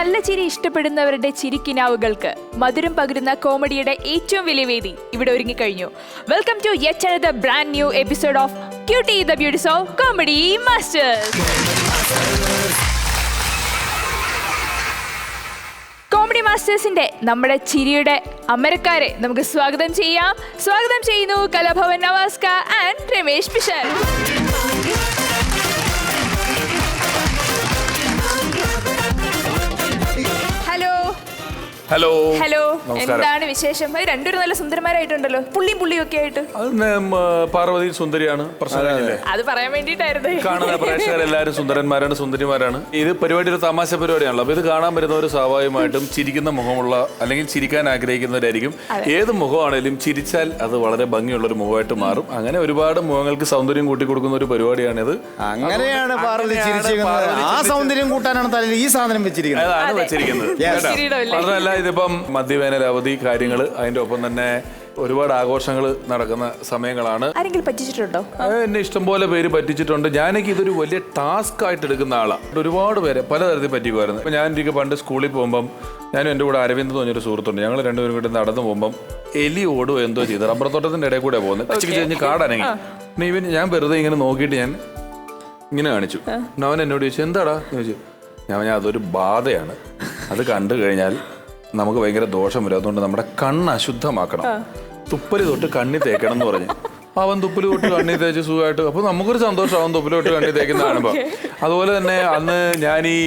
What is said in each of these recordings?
നല്ല ചിരി ഇഷ്ടപ്പെടുന്നവരുടെ ചിരിക്കിനാവുകൾക്ക് മധുരം പകരുന്ന കോമഡിയുടെ ഏറ്റവും വലിയ വേദി ഇവിടെ ഒരുങ്ങിക്കഴിഞ്ഞു. Welcome to yet another brand new episode of cutie the beauty show comedy masters. Comedy മാസ്റ്റേഴ്സിന്റെ നമ്മുടെ ചിരിയുടെ അമരക്കാരെ നമുക്ക് സ്വാഗതം ചെയ്യാം. സ്വാഗതം ചെയ്യുന്നു കലാഭവൻ നവാസ്ക ആൻഡ് രമേശ് പിഷാർ. ഹലോ ഹലോ, എന്താണ് വിശേഷം? രണ്ടുപേരും നല്ല സുന്ദരന്മാരായിട്ടുണ്ടല്ലോ, പുള്ളിയും ഒക്കെ ആയിട്ട്. പാർവതി സുന്ദരിയാണ്, പ്രശ്നമില്ലേ? അത് പറയാൻ വേണ്ടിട്ടായിരുന്നു. കാണുന്ന പ്രേക്ഷകരെല്ലാരും സുന്ദരന്മാരാണ്, സുന്ദരിമാരാണ്. ഇത് പരിപാടി ഒരു തമാശ പരിപാടിയാണല്ലോ. അപ്പൊ ഇത് കാണാൻ വരുന്നവർ സ്വാഭാവികമായിട്ടും ചിരിക്കുന്ന മുഖമുള്ള അല്ലെങ്കിൽ ചിരിക്കാൻ ആഗ്രഹിക്കുന്നവരായിരിക്കും. ഏത് മുഖമാണെങ്കിലും ചിരിച്ചാൽ അത് വളരെ ഭംഗിയുള്ള ഒരു മുഖമായിട്ട് മാറും. അങ്ങനെ ഒരുപാട് മുഖങ്ങൾക്ക് സൗന്ദര്യം കൂട്ടി കൊടുക്കുന്ന ഒരു പരിപാടിയാണിത്. അങ്ങനെയാണ് പാർവതി ചിരിച്ചിരിക്കുന്നത്. ആ സൗന്ദര്യം കൂട്ടാനാണ് ഈ സാധനം വെച്ചിരിക്കുന്നത്. അതാണ് വെച്ചിരിക്കുന്നത്. മാത്രമല്ല, ഇതിപ്പം മധ്യവേനൽ അവധി കാര്യങ്ങൾ, അതിന്റെ ഒപ്പം തന്നെ ഒരുപാട് ആഘോഷങ്ങൾ നടക്കുന്ന സമയങ്ങളാണ്. ആരെങ്കിലും പറ്റിച്ചിട്ടുണ്ടോ? എന്നെ ഇഷ്ടംപോലെ പേര് പറ്റിച്ചിട്ടുണ്ട്. ഞാനൊക്കെ ഇതൊരു വലിയ ടാസ്ക് ആയിട്ട് എടുക്കുന്ന ആളാണ്. ഒരുപാട് പേരെ പലതരത്തിൽ പറ്റിക്കുമായിരുന്നു. ഇപ്പം ഞാൻ എനിക്ക് പണ്ട് സ്കൂളിൽ പോകുമ്പം ഞാനും എൻ്റെ കൂടെ അരവിന്ദ് എന്ന് പറഞ്ഞൊരു സുഹൃത്തുണ്ട്. ഞങ്ങൾ രണ്ടുപേരും കൂടി നടന്നു പോകുമ്പം എലി ഓടുക എന്തോ ചെയ്ത് റബ്ബർ തോട്ടത്തിൻ്റെ ഇടയിൽ കൂടെ പോകുന്നത് കഴിഞ്ഞ് കാടനങ്ങി. ഞാൻ വെറുതെ ഇങ്ങനെ നോക്കിയിട്ട് ഞാൻ ഇങ്ങനെ കാണിച്ചു. അവൻ എന്നോട് ചോദിച്ചു എന്താടാ എന്ന് ചോദിച്ചു. ഞാൻ അതൊരു ബാധയാണ്, അത് കണ്ടു കഴിഞ്ഞാൽ നമുക്ക് ഭയങ്കര ദോഷം വരും, അതുകൊണ്ട് നമ്മുടെ കണ്ണ് അശുദ്ധമാക്കണം, തുപ്പല് തൊട്ട് കണ്ണി തേക്കണം എന്ന് പറഞ്ഞു. അവൻ തുപ്പല് തൊട്ട് കണ്ണി തേച്ച് സുഖമായിട്ട്. അപ്പോൾ നമുക്കൊരു സന്തോഷം അവൻ തുപ്പല് തൊട്ട് കണ്ണി തേക്കുന്ന കാണുമ്പോൾ. അതുപോലെ തന്നെ അന്ന് ഞാൻ ഈ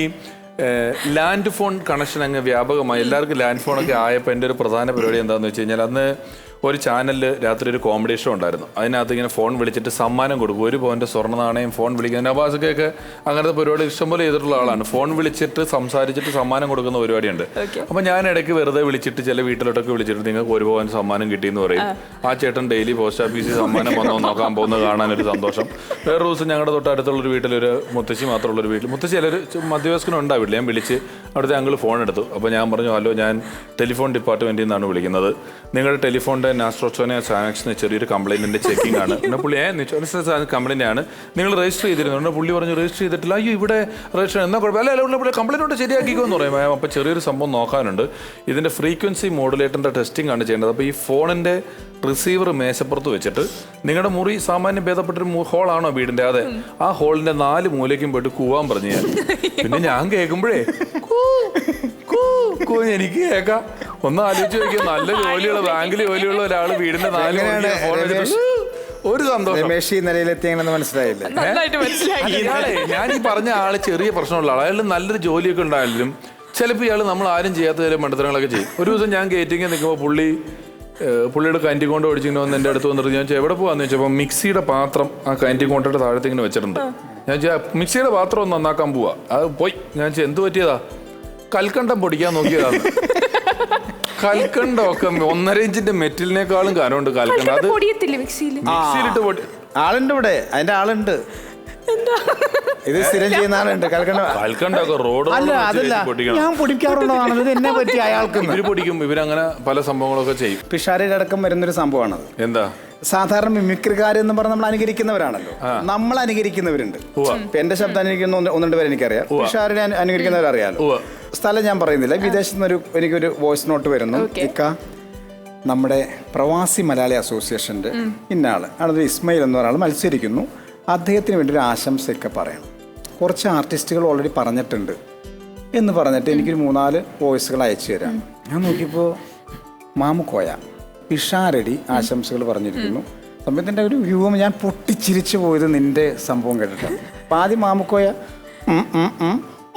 ലാൻഡ് ഫോൺ കണക്ഷൻ അങ്ങ് വ്യാപകമായി എല്ലാവർക്കും ലാൻഡ് ഫോണൊക്കെ ആയപ്പോൾ എൻ്റെ ഒരു പ്രധാന പരിപാടി എന്താണെന്ന് വെച്ച് കഴിഞ്ഞാൽ, അന്ന് ഒരു ചാനലിൽ രാത്രി ഒരു കോമഡി ഷോ ഉണ്ടായിരുന്നു. അതിനകത്ത് ഇങ്ങനെ ഫോൺ വിളിച്ചിട്ട് സമ്മാനം കൊടുക്കും. 1 പവൻ്റെ സ്വർണ്ണ നാണയം ഫോൺ വിളിക്കാൻ. നവാസൊക്കെ അങ്ങനത്തെ പരിപാടി ഇഷ്ടംപോലെ ചെയ്തിട്ടുള്ള ആളാണ്. ഫോൺ വിളിച്ചിട്ട് സംസാരിച്ചിട്ട് സമ്മാനം കൊടുക്കുന്ന പരിപാടിയുണ്ട്. അപ്പം ഞാൻ ഇടയ്ക്ക് വെറുതെ വിളിച്ചിട്ട് ചില വീട്ടിലോട്ടൊക്കെ വിളിച്ചിട്ട് നിങ്ങൾക്ക് 1 പവൻ സമ്മാനം കിട്ടിയെന്ന് പറയും. ആ ചേട്ടൻ ഡെയിലി പോസ്റ്റ് ഓഫീസിൽ സമ്മാനം വന്നോ നോക്കാൻ പോകുന്നത് കാണാനൊരു സന്തോഷം. വേറൊരു ദിവസം ഞങ്ങളുടെ തൊട്ടടുത്തുള്ളൊരു വീട്ടിലൊരു മുത്തശ്ശി മാത്രമുള്ളൊരു വീട്ടിൽ, മുത്തശ്ശി ചിലർ മധ്യവയസ്കനുണ്ടാവില്ല, ഞാൻ വിളിച്ച് അവിടുത്തെ അങ്കിൾ ഫോൺ എടുത്തു. അപ്പോൾ ഞാൻ പറഞ്ഞു, ഹലോ, ഞാൻ ടെലിഫോൺ ഡിപ്പാർട്ട്മെൻറ്റിൽ നിന്നാണ് വിളിക്കുന്നത്. നിങ്ങളുടെ ടെലിഫോണിൻ്റെ നാസ്ട്രോച്ചോനെ സാങ്ഷന് ചെറിയൊരു കംപ്ലൈൻറ്റിൻ്റെ ചെക്കിംഗ് ആണ്. പിന്നെ പുള്ളി കംപ്ലൈൻ്റ് ആണ്, നിങ്ങൾ രജിസ്റ്റർ ചെയ്തിരുന്നുണ്ട്. പുള്ളി പറഞ്ഞു രജിസ്റ്റർ ചെയ്തിട്ടില്ല. അയ്യോ, ഇവിടെ രജിസ്റ്റർ എന്നാൽ കുഴപ്പമില്ല, അല്ല കംപ്ലൈൻറ്റ് കൊണ്ട് ശരിയാക്കിക്കോ എന്ന് പറയും. അപ്പോൾ ചെറിയൊരു സംഭവം നോക്കാനുണ്ട്. ഇതിൻ്റെ ഫ്രീക്വൻസി മോഡുലേറ്ററിൻ്റെ ടെസ്റ്റിംഗ് ആണ് ചെയ്യേണ്ടത്. അപ്പോൾ ഈ ഫോണിൻ്റെ റിസീവർ മേശപ്പുറത്ത് വെച്ചിട്ട് നിങ്ങളുടെ മുറി സാമാന്യം ഭേദപ്പെട്ടൊരു ഹോളാണോ വീടിൻ്റെ, അതെ, ആ ഹോളിൻ്റെ 4 മൂലയ്ക്കും പോയിട്ട് കൂവാൻ പറഞ്ഞു ഞാൻ. പിന്നെ ഞാൻ കേൾക്കുമ്പോഴേ എനിക്ക് കേൾക്കാം. ഒന്ന് ആലോചിച്ച് നോക്കിയാൽ നല്ല ജോലിയുള്ള ബാങ്കിൽ ജോലിയുള്ള ഒരാൾ വീടിന്റെ 4 ഫോൺ എടുത്തിട്ട് ഒരു സന്തോഷം. മനസ്സിലായില്ല. ഞാൻ ഈ പറഞ്ഞ ആള് ചെറിയ പ്രശ്നമുള്ള ആൾ, അയാൾ നല്ലൊരു ജോലിയൊക്കെ ഉണ്ടായാലും ചിലപ്പോൾ ഇയാൾ നമ്മൾ ആരും ചെയ്യാത്ത ചില മണ്ടത്തരങ്ങളൊക്കെ ചെയ്യും. ഒരു ദിവസം ഞാൻ ഗേറ്റിങ്ങിൽ നിൽക്കുമ്പോൾ പുള്ളിയുടെ കാൻറ്റി കൊണ്ട് ഓടിച്ചിങ്ങനെ വന്ന് എൻ്റെ അടുത്ത് വന്നിട്ട് ഞാൻ എവിടെ പോകാന്ന് വെച്ചപ്പോൾ മിക്സിയുടെ പാത്രം ആ കാൻറ്റി കൊണ്ടിട്ട് താഴത്ത് ഇങ്ങനെ വെച്ചിട്ടുണ്ട്. ഞാൻ മിക്സിയുടെ പാത്രം ഒന്ന് നന്നാക്കാൻ പോവാ. അത് പോയി. ഞാൻ എന്ത് പറ്റിയതാ? കൽക്കണ്ടം പൊടിക്കാൻ നോക്കിയതാണ്. കൽക്കണ്ടമൊക്കെ 1.5 ഇഞ്ചിന്റെ മെറ്റലിനേക്കാളും കനമുണ്ട് കൽക്കണ്ടം. അത് മിക്സിയിലിട്ട് പൊടി. ആളുണ്ട് ഇവിടെ, അതിന്റെ ആളുണ്ട്, ഇത് സ്ഥിരം ചെയ്യുന്ന ആളുണ്ട്. കൽക്കണ്ടൊക്കെ റോഡ് ഞാൻ പൊടിക്കാറുള്ളതാണ്. ഇത് എന്നെ പറ്റി അയാൾക്ക് ഇവര് പൊടിക്കും. ഇവരങ്ങനെ പല സംഭവങ്ങളൊക്കെ ചെയ്യും. പിഷാരയുടെ അടക്കം വരുന്നൊരു സംഭവമാണത്. എന്താ? സാധാരണ മിമിക്രിക്കാരെന്ന് പറഞ്ഞാൽ നമ്മൾ അനുകരിക്കുന്നവരാണല്ലോ. നമ്മൾ അനുകരിക്കുന്നവരുണ്ട്. എന്റെ ശബ്ദം അനുകരിക്കുന്ന 1-2 പേര് എനിക്കറിയാം. പിഷാരനെ അനുകരിക്കുന്നവരറിയാലോ. സ്ഥലം ഞാൻ പറയുന്നില്ല. വിദേശത്ത് നിന്ന് എനിക്കൊരു വോയിസ് നോട്ട് വരുന്നു. നമ്മുടെ പ്രവാസി മലയാളി അസോസിയേഷൻ്റെ ഇന്നയാൾ ആണത് ഇസ്മയിൽ എന്ന ഒരാൾ മത്സരിക്കുന്നു. അദ്ദേഹത്തിന് വേണ്ടി ഒരു ആശംസയൊക്കെ പറയണം. കുറച്ച് ആർട്ടിസ്റ്റുകൾ ഓൾറെഡി പറഞ്ഞിട്ടുണ്ട് എന്ന് പറഞ്ഞിട്ട് എനിക്കൊരു 3-4 വോയിസുകൾ അയച്ചു തരാം. ഞാൻ നോക്കിയപ്പോൾ മാമുക്കോയ പിഷാരടി ആശംസകൾ പറഞ്ഞിരിക്കുന്നു. സമയത്തിൻ്റെ ഒരു വ്യൂവും ഞാൻ പൊട്ടിച്ചിരിച്ചു പോയത് നിന്റെ സംഭവം കേട്ടിട്ടാണ്. അപ്പം ആദ്യം മാമുക്കോയ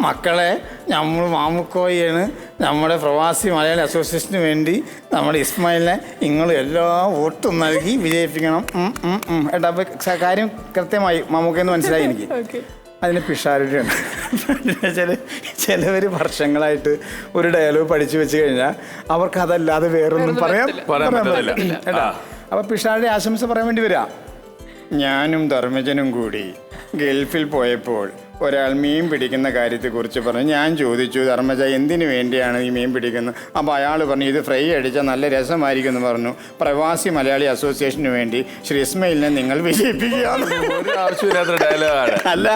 മക്കളെ, നമ്മൾ മാമുക്കോയാണ് നമ്മുടെ പ്രവാസി മലയാളി അസോസിയേഷന് വേണ്ടി നമ്മുടെ ഇസ്മായിലിനെ നിങ്ങൾ എല്ലാ വോട്ടും നൽകി വിജയിപ്പിക്കണം. ഏട്ടാ, അപ്പം കാര്യം കൃത്യമായി മാമുക്കയെന്ന് മനസ്സിലായി എനിക്ക്. അതിന് പിഷാരടിയാണ്. ചിലവർ വർഷങ്ങളായിട്ട് ഒരു ഡയലോഗ് പഠിച്ചു വെച്ച് കഴിഞ്ഞാൽ അവർക്ക് അതല്ലാതെ വേറൊന്നും പറയാൻ ഏട്ടാ. അപ്പം പിഷാരടി ആശംസ പറയാൻ വേണ്ടി വരാം. ഞാനും ധർമ്മജനും കൂടി ഗൾഫിൽ പോയപ്പോൾ ഒരാൾ മീൻ പിടിക്കുന്ന കാര്യത്തെക്കുറിച്ച് പറഞ്ഞു. ഞാൻ ചോദിച്ചു, ധർമ്മജ എന്തിനു വേണ്ടിയാണ് ഈ മീൻ പിടിക്കുന്നത്? അപ്പോൾ അയാൾ പറഞ്ഞു, ഇത് ഫ്രൈ അടിച്ചാൽ നല്ല രസമായിരിക്കും എന്ന് പറഞ്ഞു. പ്രവാസി മലയാളി അസോസിയേഷന് വേണ്ടി ശ്രീ ഇസ്മയിലിനെ നിങ്ങൾ വിജയിപ്പിക്കുകയാണ്. ഒരു ആവശ്യമില്ലാത്ത ഡയലോഗാണ്. അല്ല,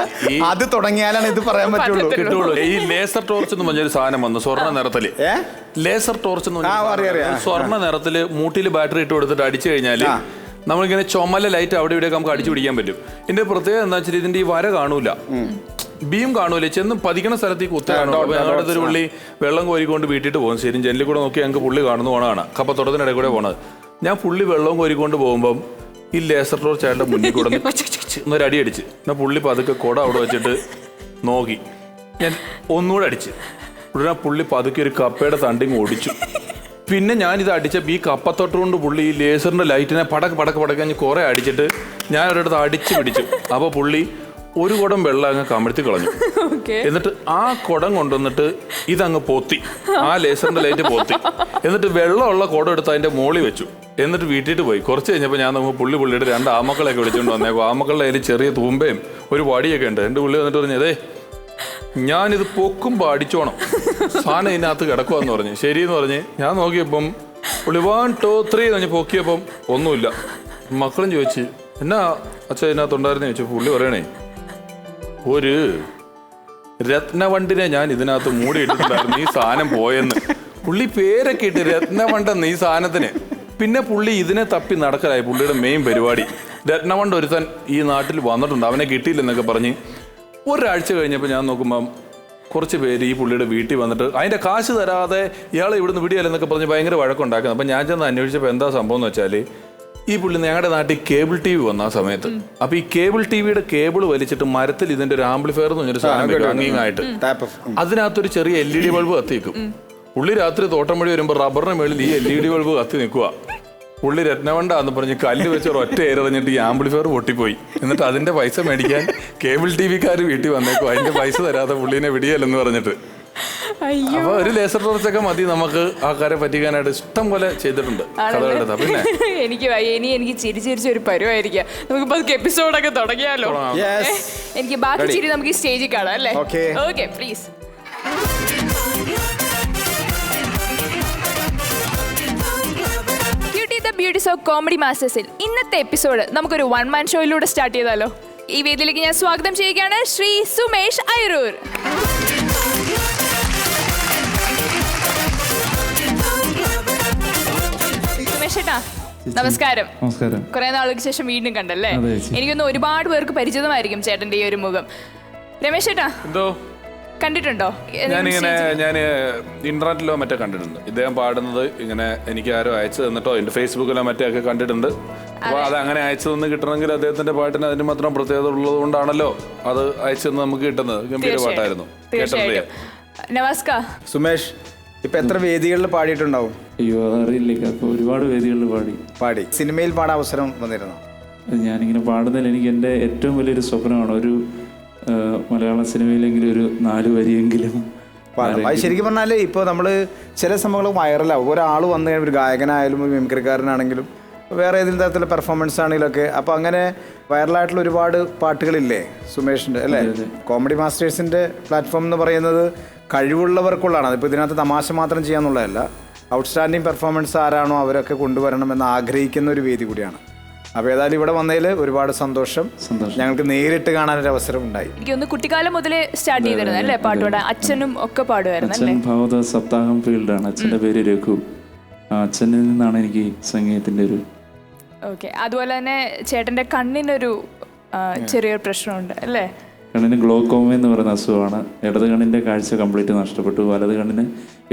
അത് തുടങ്ങിയാലാണ് ഇത് പറയാൻ പറ്റുള്ളൂ. കിട്ടുള്ളൂ. ഈ ലേസർ ടോർച്ച് എന്ന് പറഞ്ഞൊരു സാധനം വന്നു സ്വർണ്ണ നിറത്തില്. ലേസർ ടോർച്ച് എന്ന് പറഞ്ഞാൽ സ്വർണ്ണ നിറത്തില് മൂട്ടിൽ ബാറ്ററി ഇട്ട് കൊടുത്തിട്ട് അടിച്ചു കഴിഞ്ഞാല് നമ്മളിങ്ങനെ ചുമല ലൈറ്റ് അവിടെ ഇവിടെയൊക്കെ നമുക്ക് അടിച്ചു പിടിക്കാൻ പറ്റും. ഇതിന്റെ പ്രത്യേകത എന്താ വെച്ചാൽ ഇതിന്റെ ഈ വര കാണൂല, ബീം കാണൂല, ചെന്ന് പതിക്കണ സ്ഥലത്തേക്ക് ഞങ്ങളുടെ ഒരു പുള്ളി വെള്ളം കോരിക്കൊണ്ട് വീട്ടിട്ട് പോകും. ശരി, ജനലിൽ കൂടെ നോക്കി ഞങ്ങൾക്ക് പുള്ളി കാണുന്നു പോണതാണ്, കപ്പത്തോട്ടത്തിനിടയിൽ കൂടെ പോണത്. ഞാൻ പുള്ളി വെള്ളം കോരിക്കൊണ്ട് പോകുമ്പം ഈ ലേസർ ടോർച്ച് അയാളുടെ മുന്നിൽ കൂടെ എന്നൊരു അടി അടിച്ച്. എന്നാൽ പുള്ളി പതുക്കെ കുട അവിടെ വെച്ചിട്ട് നോക്കി. ഞാൻ ഒന്നുകൂടെ അടിച്ച്. ഉടനെ പുള്ളി പതുക്കെ ഒരു കപ്പയുടെ തണ്ടിങ് ഓടിച്ചു. പിന്നെ ഞാനിത് അടിച്ചപ്പോൾ ഈ കപ്പത്തൊട്ട് കൊണ്ട് പുള്ളി ഈ ലേസറിന്റെ ലൈറ്റിനെ പടക്ക് കുറെ അടിച്ചിട്ട് ഞാൻ ഒരിടത്ത് അടിച്ചു പിടിച്ചു. അപ്പോൾ പുള്ളി ഒരു കുടം വെള്ളം അങ്ങ് കമഴ്ത്തി കളഞ്ഞു. എന്നിട്ട് ആ കുടം കൊണ്ടുവന്നിട്ട് ഇതങ്ങ് പൊത്തി, ആ ലേസറിന്റെ ലൈറ്റ് പൊത്തി. എന്നിട്ട് വെള്ളമുള്ള കുടം എടുത്ത് അതിന്റെ മോളി വെച്ചു. എന്നിട്ട് വീട്ടിട്ട് പോയി. കുറച്ച് കഴിഞ്ഞപ്പോൾ ഞാൻ നമുക്ക് പുള്ളിയുടെ 2 ആമക്കളെയൊക്കെ വിളിച്ചുകൊണ്ട് വന്നേക്കും. ആമക്കളുടെ കയ്യിൽ ചെറിയ തൂമ്പയും ഒരു വടിയൊക്കെ ഉണ്ട്. എൻ്റെ പുള്ളി വന്നിട്ട് പറഞ്ഞു, അതേ ഞാനിത് പൊക്കുമ്പോൾ അടിച്ചോണം, സാധനം ഇതിനകത്ത് കിടക്കുവാന്ന് പറഞ്ഞു. ശരിയെന്ന് പറഞ്ഞ് ഞാൻ നോക്കിയപ്പം പുള്ളി 1 2 3 എന്ന് പറഞ്ഞ് പൊക്കിയപ്പം ഒന്നുമില്ല. മക്കളും ചോദിച്ച് എന്നാ അച്ഛൻ ഇതിനകത്തുണ്ടായിരുന്നു ചോദിച്ചു. പുള്ളി പറയണേ, ഒരു രത്നവണ്ടിനെ ഞാൻ ഇതിനകത്ത് മൂടി ഇട്ടിട്ടുണ്ടായിരുന്നു, ഈ സാധനം പോയെന്ന്. പുള്ളി പേരൊക്കെ ഇട്ട് രത്നവണ്ടെന്ന് ഈ സാധനത്തിന്. പിന്നെ പുള്ളി ഇതിനെ തപ്പി നടക്കലായി. പുള്ളിയുടെ മെയിൻ പരിപാടി രത്നവണ്ട് ഒരുത്തൻ ഈ നാട്ടിൽ വന്നിട്ടുണ്ട്, അവനെ കിട്ടിയില്ലെന്നൊക്കെ പറഞ്ഞ്. ഒരാഴ്ച കഴിഞ്ഞപ്പോൾ ഞാൻ നോക്കുമ്പം കുറച്ച് പേര് ഈ പുള്ളിയുടെ വീട്ടിൽ വന്നിട്ട് അതിൻ്റെ കാശ് തരാതെ ഇയാളെ ഇവിടുന്ന് വിടിയല്ലെന്നൊക്കെ പറഞ്ഞ് ഭയങ്കര വഴക്കുണ്ടാക്കുന്നത്. അപ്പം ഞാൻ ചെന്ന് അന്വേഷിച്ചപ്പോൾ എന്താ സംഭവം എന്ന് വെച്ചാൽ ഈ പുള്ളി ഞങ്ങളുടെ നാട്ടിൽ കേബിൾ ടി വി വന്ന ആ സമയത്ത്. അപ്പോൾ ഈ കേബിൾ ടി വിയുടെ കേബിൾ വലിച്ചിട്ട് മരത്തിൽ ഇതിൻ്റെ ഒരു ആംപ്ലിഫയർ എന്ന് പറഞ്ഞൊരു സാധനം അങ്ങിങ്ങായിട്ട് അതിനകത്തൊരു ചെറിയ LED ബൾബ് കത്തിക്കും. പുള്ളി രാത്രി തോട്ടം വഴി വരുമ്പോൾ റബ്ബറിന് മേളിൽ ഈ LED ബൾബ് കത്തി നിൽക്കുക. പുള്ളി രത്നവണ്ടാന്ന് പറഞ്ഞ് കല്ല് വെച്ച് ഒറ്റ ഏറെറിഞ്ഞിട്ട് ഈ ആംപ്ലിഫയർ പൊട്ടിപ്പോയി. എന്നിട്ട് അതിന്റെ പൈസ മേടിക്കാൻ കേബിൾ ടി വിക്കാർ വീട്ടിൽ വന്നേക്കും, അതിന്റെ പൈസ തരാതെ പുള്ളീനെ വിടിയല്ലെന്ന് പറഞ്ഞിട്ട്. അപ്പൊ ഒരു ലേസർ ടോർച്ചൊക്കെ മതി നമുക്ക് ആൾക്കാരെ പറ്റിക്കാനായിട്ട്. ഇഷ്ടം പോലെ ചെയ്തിട്ടുണ്ട് കഥകളെടുത്ത. പിന്നെ എനിക്ക് ചിരിച്ചിരിച്ച ഒരു പരുവായിരിക്കാം. നമുക്ക് എപ്പിസോഡൊക്കെ തുടങ്ങിയാലോ? എനിക്ക് ബാക്കി ചിരി നമുക്ക് ഈ സ്റ്റേജിൽ കാണാം അല്ലേ? Okay please. Beauty show comedy മാസ്റ്റേഴ്സിൽ ഇന്നത്തെ എപ്പിസോഡ് നമുക്കൊരു 1 man ഷോയിലൂടെ സ്റ്റാർട്ട് ചെയ്താലോ? ഈ വേദിയിലേക്ക് ഞാൻ സ്വാഗതം ചെയ്യുകയാണ് ശ്രീ സുമേഷ് അയരൂർ. സുമേഷ് ചേട്ടാ നമസ്കാരം. കുറെ നാളുകൾക്ക് ശേഷം വീണ്ടും കണ്ടല്ലേ? എനിക്കൊന്ന് ഒരുപാട് പേർക്ക് പരിചിതമായിരിക്കും ചേട്ടന്റെ ഈ ഒരു മുഖം. രമേശ് ചേട്ടാ കണ്ടിട്ടുണ്ടോ? ഞാൻ ഇന്റർനെറ്റിലോ മറ്റോ കണ്ടിട്ടുണ്ട്. ഇദ്ദേഹം പാടുന്നത് ഇങ്ങനെ എനിക്ക് ആരോ അയച്ചു തന്നിട്ടോ എന്റെ ഫേസ്ബുക്കിലോ മറ്റോ ഒക്കെ കണ്ടിട്ടുണ്ട്. അപ്പൊ അത് അങ്ങനെ അയച്ചു തന്ന് കിട്ടണമെങ്കിൽ അദ്ദേഹത്തിന്റെ പാട്ടിന് അതിന് മാത്രം പ്രത്യേകത ഉള്ളത് കൊണ്ടാണല്ലോ അത് അയച്ചു തന്ന് നമുക്ക് കിട്ടുന്നത്. ഗംഭീര പാട്ടായിരുന്നു. നമസ്കാർ സുമേഷ്, ഇപ്പൊ എത്ര വേദികളിൽ പാടിയിട്ടുണ്ടാവും? അയ്യോ അതറിയില്ല. അപ്പൊ ഒരുപാട് വേദികളിൽ പാടി. സിനിമയിൽ പാടാൻ അവസരം വന്നിരുന്നോ? ഞാനിങ്ങനെ പാടുന്നതിൽ എനിക്ക് എൻ്റെ ഏറ്റവും വലിയൊരു സ്വപ്നമാണ് ഒരു മലയാള സിനിമയിലെങ്കിലും ഒരു 4 വരിയെങ്കിലും പാടാം. അത് ശരിക്കും പറഞ്ഞാൽ ഇപ്പോൾ നമ്മൾ ചില സംഭവങ്ങൾ വൈറലാവും. ഒരാൾ വന്നു കഴിഞ്ഞാൽ ഒരു ഗായകനായാലും ഒരു മിമിക്രിക്കാരനാണെങ്കിലും വേറെ ഏതെങ്കിലും തരത്തിലുള്ള പെർഫോമൻസ് ആണെങ്കിലൊക്കെ അപ്പോൾ അങ്ങനെ വൈറലായിട്ടുള്ള ഒരുപാട് പാട്ടുകളില്ലേ സുമേഷിൻ്റെ അല്ലേ? കോമഡി മാസ്റ്റേഴ്സിൻ്റെ പ്ലാറ്റ്ഫോം എന്ന് പറയുന്നത് കഴിവുള്ളവർക്കുള്ളതാണ്. അതിപ്പോൾ ഇതിനകത്ത് തമാശ മാത്രം ചെയ്യാന്നുള്ളതല്ല. ഔട്ട്സ്റ്റാൻഡിങ് പെർഫോമൻസ് ആരാണോ അവരൊക്കെ കൊണ്ടുവരണമെന്ന് ആഗ്രഹിക്കുന്ന ഒരു വേദി കൂടിയാണ്. അപ്പോൾ ഏതായാലും ഇവിടെ വന്നതിൽ ഒരുപാട് സന്തോഷം. ഞങ്ങൾക്ക് നേരിട്ട് കാണാനൊരു അവസരം ഉണ്ടായി. എനിക്കൊന്ന് കുട്ടിക്കാലം മുതലേ സ്റ്റാർട്ട് ചെയ്തിരുന്നു അല്ലേ പാട്ടുപാടാൻ? അച്ഛനും ഒക്കെ പാടുമായിരുന്നു. അച്ഛൻ ഭാവത സപ്താഹം ഫീൽഡാണ്. അച്ഛൻ്റെ പേര് രഘു. അച്ഛനിൽ നിന്നാണ് എനിക്ക് സംഗീതത്തിൻ്റെ ഒരു. ഓക്കെ. അതുപോലെ തന്നെ ചേട്ടൻ്റെ കണ്ണിനൊരു ചെറിയൊരു പ്രശ്നമുണ്ട് അല്ലേ? കണ്ണിന് ഗ്ലോക്കോമ എന്ന് പറയുന്ന അസുഖമാണ്. ഇടത് കണ്ണിൻ്റെ കാഴ്ച കംപ്ലീറ്റ് നഷ്ടപ്പെട്ടു. വലത് കണ്ണിന്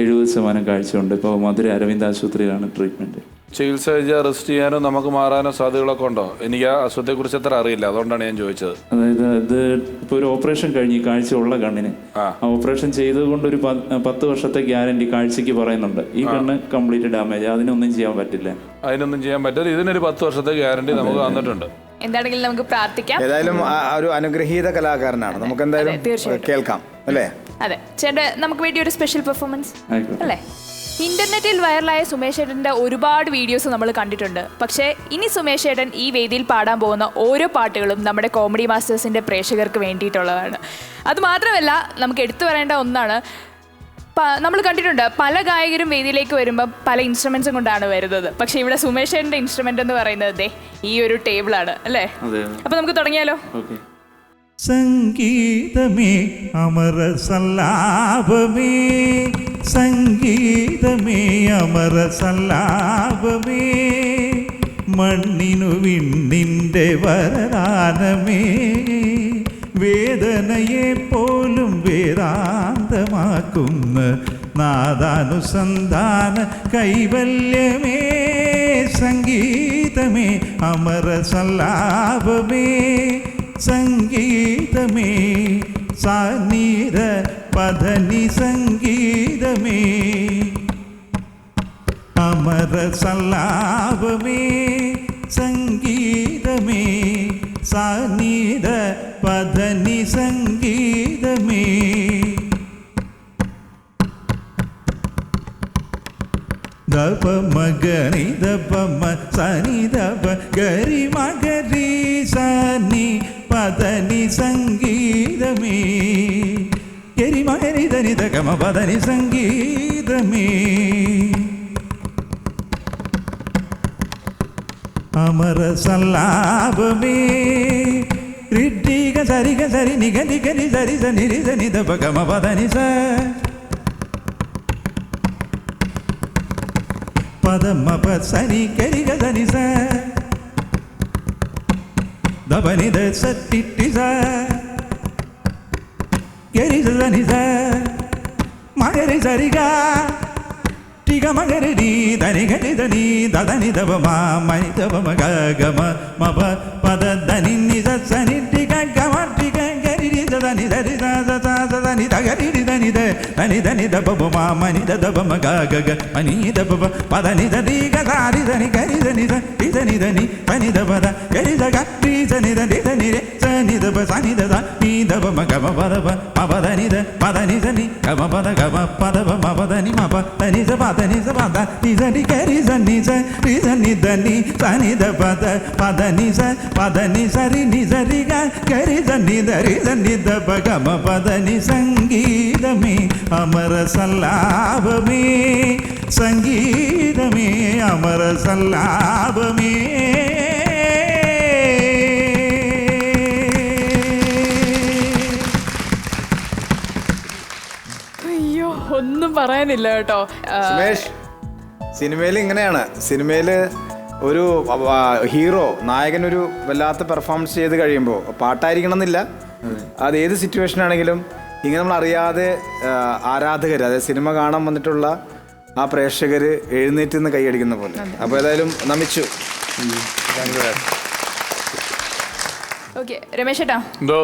70% കാഴ്ചയുണ്ട്. ഇപ്പോൾ മധുര അരവിന്ദ് ആശുപത്രിയിലാണ് ട്രീറ്റ്മെൻറ്റ്. ചികിത്സ റെസ്റ്റ് ചെയ്യാനോ നമുക്ക് മാറാനോ സാധ്യതകളൊക്കെ ഉണ്ടോ? എനിക്ക് ആ അസുഖത്തെ കുറിച്ച് അത്ര അറിയില്ല, അതുകൊണ്ടാണ് ഞാൻ ചോദിച്ചത്. അതായത് ഇത് ഇപ്പോൾ ഒരു ഓപ്പറേഷൻ കഴിഞ്ഞ് കാഴ്ച ഉള്ള കണ്ണിന് ആ ഓപ്പറേഷൻ ചെയ്തുകൊണ്ട് ഒരു 10 വർഷത്തെ ഗ്യാരണ്ടി കാഴ്ചക്ക് പറയുന്നുണ്ട്. ഈ കണ്ണ് കംപ്ലീറ്റ് ഡാമേജ്, അതിനൊന്നും ചെയ്യാൻ പറ്റില്ല. അതിനൊന്നും ചെയ്യാൻ പറ്റില്ല. ഇതിനൊരു 10 വർഷത്തെ ഗ്യാരണ്ടി നമുക്ക് തന്നിട്ടുണ്ട്. എന്താണെങ്കിലും നമുക്ക് പ്രാർത്ഥിക്കാം. ഏതായാലും ഒരു അനുഗ്രഹീത കലാകാരനാണ്. നമുക്ക് എന്തായാലും കേൾക്കാം അല്ലേ? അതെ ചേട്ടാ, നമുക്ക് വേണ്ടി ഒരു സ്പെഷ്യൽ പെർഫോമൻസ് അല്ലേ? ഇന്റർനെറ്റിൽ വൈറലായ സുമേഷ് ഏട്ടൻ്റെ ഒരുപാട് വീഡിയോസ് നമ്മൾ കണ്ടിട്ടുണ്ട്. പക്ഷേ ഇനി സുമേഷ് ഏട്ടൻ ഈ വേദിയിൽ പാടാൻ പോകുന്ന ഓരോ പാട്ടുകളും നമ്മുടെ കോമഡി മാസ്റ്റേഴ്സിൻ്റെ പ്രേക്ഷകർക്ക് വേണ്ടിയിട്ടുള്ളതാണ്. അതുമാത്രമല്ല, നമുക്ക് എടുത്തു പറയേണ്ട ഒന്നാണ്, നമ്മൾ കണ്ടിട്ടുണ്ട് പല ഗായകരും വേദിയിലേക്ക് വരുമ്പോൾ പല ഇൻസ്ട്രുമെന്റ്സും കൊണ്ടാണ് വരുന്നത്. പക്ഷേ ഇവിടെ സുമേഷ് ഏട്ടൻ്റെ ഇൻസ്ട്രുമെന്റ് എന്ന് പറയുന്നത് ഈ ഒരു ടേബിളാണ് അല്ലേ? അപ്പൊ നമുക്ക് തുടങ്ങിയാലോ? സംഗീതമേ അമര സല്ലാപമേ, സംഗീതമേ അമര സല്ലാപമേ, മണ്ണിനു വിണ്ണിൻ്റെ വരദാനമേ, വേദനയെ പോലും വേദാന്തമാക്കുന്ന നാദാനുസന്ധാന കൈവല്യമേ, സംഗീതമേ അമര സല്ലാപമേ, സംഗീതമേ സാനീര പദനി, സംഗീതമേ അമര സല്ലാപമേ, സംഗീതമേ സാനീര പദനി, സംഗീതമേ ദപ മഗരി ദപ മ സനി ദപ ഗരി മഗരി സനി പദനി, സംഗീതമേ ഗരി മഗരി ധനി ദഗമ പദനി, സംഗീതമേ അമര സല്ലാപമേ, ഋഡിക സരിക സരി നിഗ നിഗ നി സരി സനി രി സനി ദപ ഗമ പദനി സ പദമ പ സനി കരിക ധനി സ ദപനി ദ സട്ടി സ ഗരി ധനി സ മഗരി സരിഗ ടിക മഗരി നി ധനി ഗരി ധനി ദധനി ദപ മ മനി ദപ മ ഗ ഗമ മ പ പദ ധനി നി സ സനി ടിക ഗമ ടിക ഗരി രി ധനി ധരി സ സ സ ധനി ധ ഗരി രി ധനി ധ ധനി ധനി ദപ മ മനി ദ ദപ മ ഗ ഗ ഗ മനി ദപ പ പദനി ധനി ഗ ധരി ധനി ഗരി ധനി ധ രി ധനി ധനി പനി ദപ ധ ഗരി ധ ഗ രി ധനി ധ രി ധനി രെ സനി ദപ സനി ദ ധ നി ദപ മ ഗ മ പദ പ മ പദനി ധ പദനി ധനി ഗ മ പദ ഗ മ പദ പ മ പദനി മ പ ധനി സ പദനി സ പദ നി ധനി ഗരി ധനി സ രി ധനി ധനി സനി ദ പദ പദനി സ പദനി സരി നി സരി ഗ ഗരി ധനി ധ രി ധനി ദ പ ഗ മ പദനി, സംഗീതമേ അമര സല്ലാപമേ, സംഗീതമേ അമര സല്ലാപമേ. അയ്യോ, ഒന്നും പറയാനില്ല കേട്ടോ. സുമേഷ്, സിനിമയിൽ ഇങ്ങനെയാണ്. സിനിമയിൽ ഒരു ഹീറോ നായകനൊരു വല്ലാത്ത പെർഫോമൻസ് ചെയ്ത് കഴിയുമ്പോൾ പാട്ടായിരിക്കണം എന്നില്ല, അത് ഏത് സിറ്റുവേഷൻ ആണെങ്കിലും ഇങ്ങനെ നമ്മൾ അറിയാതെ ആരാധകർ, അതായത് സിനിമ കാണാൻ വന്നിട്ടുള്ള ആ പ്രേക്ഷകർ എഴുന്നേറ്റ് നിന്ന് കൈയടിക്കുന്ന പോലെ. അപ്പോൾ ഏതായാലും നമിച്ചു. ഓക്കെ, രമേശ് ഏട്ടാ എന്തോ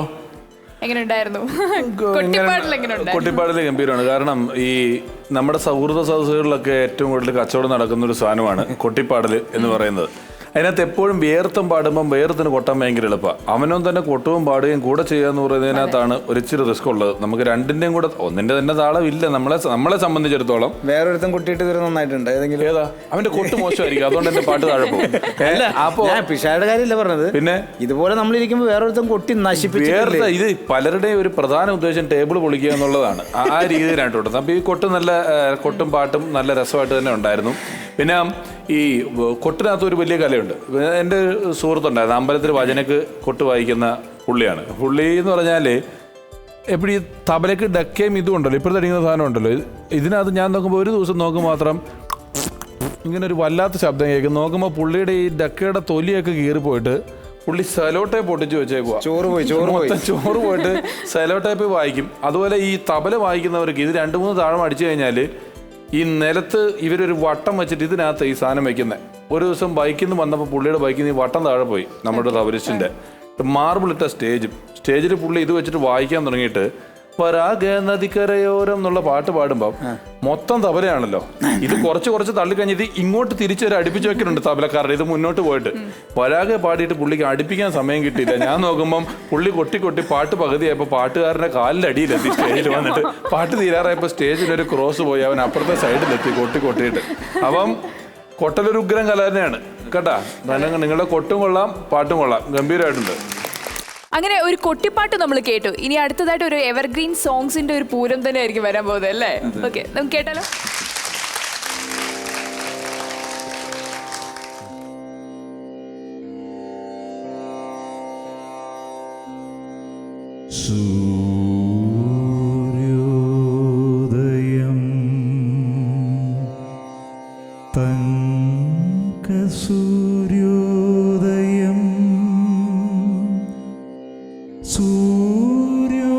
എങ്ങനെയുണ്ടായിരുന്നു? കൊട്ടിപ്പാടിൽ ഗംഭീരമാണ്. കാരണം ഈ നമ്മുടെ സൗഹൃദ സദസ്സുകളിലൊക്കെ ഏറ്റവും കൂടുതൽ കച്ചവടം നടക്കുന്ന ഒരു സാധനമാണ് കൊട്ടിപ്പാടൽ എന്ന് പറയുന്നത്. അതിനകത്ത് എപ്പോഴും വേർത്തം പാടുമ്പം വേർത്തിന് കൊട്ടാൻ ഭയങ്കര എളുപ്പമാണ്. അവനും തന്നെ കൊട്ടുവും പാടുകയും കൂടെ ചെയ്യുക എന്ന് പറയുന്നതിനകത്താണ് ഒരിച്ചിരി റിസ്ക് ഉള്ളത്. നമുക്ക് രണ്ടിൻ്റെയും കൂടെ ഒന്നിൻ്റെ തന്നെ താളമില്ല നമ്മളെ സംബന്ധിച്ചിടത്തോളം. വേറൊരുത്തം കൊട്ടിയിട്ട് ഇതുവരെ നന്നായിട്ടുണ്ട്. ഏതെങ്കിലും ഏതാ അവന്റെ കൊട്ട് മോശമായിരിക്കും, അതുകൊണ്ട് എന്റെ പാട്ട് താഴെ പോകും. അപ്പോ പിഷായുടെ കാര്യമല്ല പറഞ്ഞത്. പിന്നെ ഇതുപോലെ നമ്മളിരിക്കുമ്പോൾ വേറൊരുത്തം കൊട്ടി നശിപ്പിച്ചു. ഇത് പലരുടെയും ഒരു പ്രധാന ഉദ്ദേശം ടേബിൾ പൊളിക്കുക എന്നുള്ളതാണ്. ആ രീതിയിലാണ് കൊടുത്തത്. അപ്പോൾ ഈ കൊട്ട് കൊട്ടും പാട്ടും നല്ല രസമായിട്ട് തന്നെ ഉണ്ടായിരുന്നു. പിന്നെ ഈ കൊട്ടിനകത്ത് ഒരു വലിയ കലയുണ്ട്. എൻ്റെ സുഹൃത്തുണ്ടായിരുന്നു, അമ്പലത്തിൽ വചനക്ക് കൊട്ട് വായിക്കുന്ന പുള്ളിയാണ്. പുള്ളി എന്ന് പറഞ്ഞാൽ എപ്പോഴും ഈ തബലക്ക് ഡക്കയും ഇതും ഉണ്ടല്ലോ, ഇപ്പോഴത്തെ അടിക്കുന്ന സാധനം ഉണ്ടല്ലോ, ഇതിനകത്ത് ഞാൻ നോക്കുമ്പോൾ ഒരു ദിവസം നോക്കുമ്പോൾ മാത്രം ഇങ്ങനെ ഒരു വല്ലാത്ത ശബ്ദം കേൾക്കും. നോക്കുമ്പോൾ പുള്ളിയുടെ ഈ ഡക്കയുടെ തൊലിയൊക്കെ കീറിപ്പോയിട്ട് പുള്ളി സെലോ ടേപ്പ് പൊട്ടിച്ച് വെച്ചേക്കുക. ചോറ് പോയിട്ട് സെലോ ടേപ്പ് വായിക്കും. അതുപോലെ ഈ തബല വായിക്കുന്നവർക്ക് ഇത് 2-3 താഴം അടിച്ചു കഴിഞ്ഞാൽ ഈ നിലത്ത് ഇവരൊരു വട്ടം വെച്ചിട്ട് ഇതിനകത്ത് ഈ സാധനം വെക്കുന്നത്. ഒരു ദിവസം ബൈക്കിൽ നിന്ന് വന്നപ്പോൾ പുള്ളിയുടെ ബൈക്കിൽ നിന്ന് ഈ വട്ടം താഴെ പോയി. നമ്മുടെ തബലിസ്റ്റിൻ്റെ മാർബിൾ ഇട്ട സ്റ്റേജിൽ പുള്ളി ഇത് വെച്ചിട്ട് വായിക്കാൻ തുടങ്ങിയിട്ട് പരാഗ നദിക്കരയോരം എന്നുള്ള പാട്ട് പാടുമ്പോൾ മൊത്തം തബലയാണല്ലോ. ഇത് കുറച്ച് തള്ളിക്കഴിഞ്ഞിട്ട് ഇങ്ങോട്ട് തിരിച്ചൊരു അടുപ്പിച്ച് വെക്കുന്നുണ്ട് തബലക്കാരുടെ. ഇത് മുന്നോട്ട് പോയിട്ട് പരാഗ പാടിയിട്ട് പുള്ളിക്ക് അടുപ്പിക്കാൻ സമയം കിട്ടിയില്ല. ഞാൻ നോക്കുമ്പം പുള്ളി കൊട്ടി പാട്ട് പകുതിയായപ്പോൾ പാട്ടുകാരൻ്റെ കാലിൻ്റെ അടിയിലെത്തി സ്റ്റേജിൽ വന്നിട്ട് പാട്ട് തീരാറായപ്പോൾ സ്റ്റേജിലൊരു ക്രോസ് പോയി അവൻ അപ്പുറത്തെ സൈഡിലെത്തി കൊട്ടിയിട്ട്. അപ്പം കൊട്ടലൊരു ഉഗ്രം കല തന്നെയാണ് കേട്ടാ. നിങ്ങളുടെ കൊട്ടും കൊള്ളാം, പാട്ടും കൊള്ളാം, ഗംഭീരമായിട്ടുണ്ട്. അങ്ങനെ ഒരു കൊട്ടിപ്പാട്ട് നമ്മൾ കേട്ടു. ഇനി അടുത്തതായിട്ട് ഒരു എവർഗ്രീൻ സോങ്സിന്റെ ഒരു പൂരം തന്നെ ആയിരിക്കും വരാൻ പോകുന്നത് അല്ലേ? ഓക്കെ, നമുക്ക് കേട്ടാലോ. സൂര്യോദയം തങ്കസൂര്യോദയം സൂര്യോദയം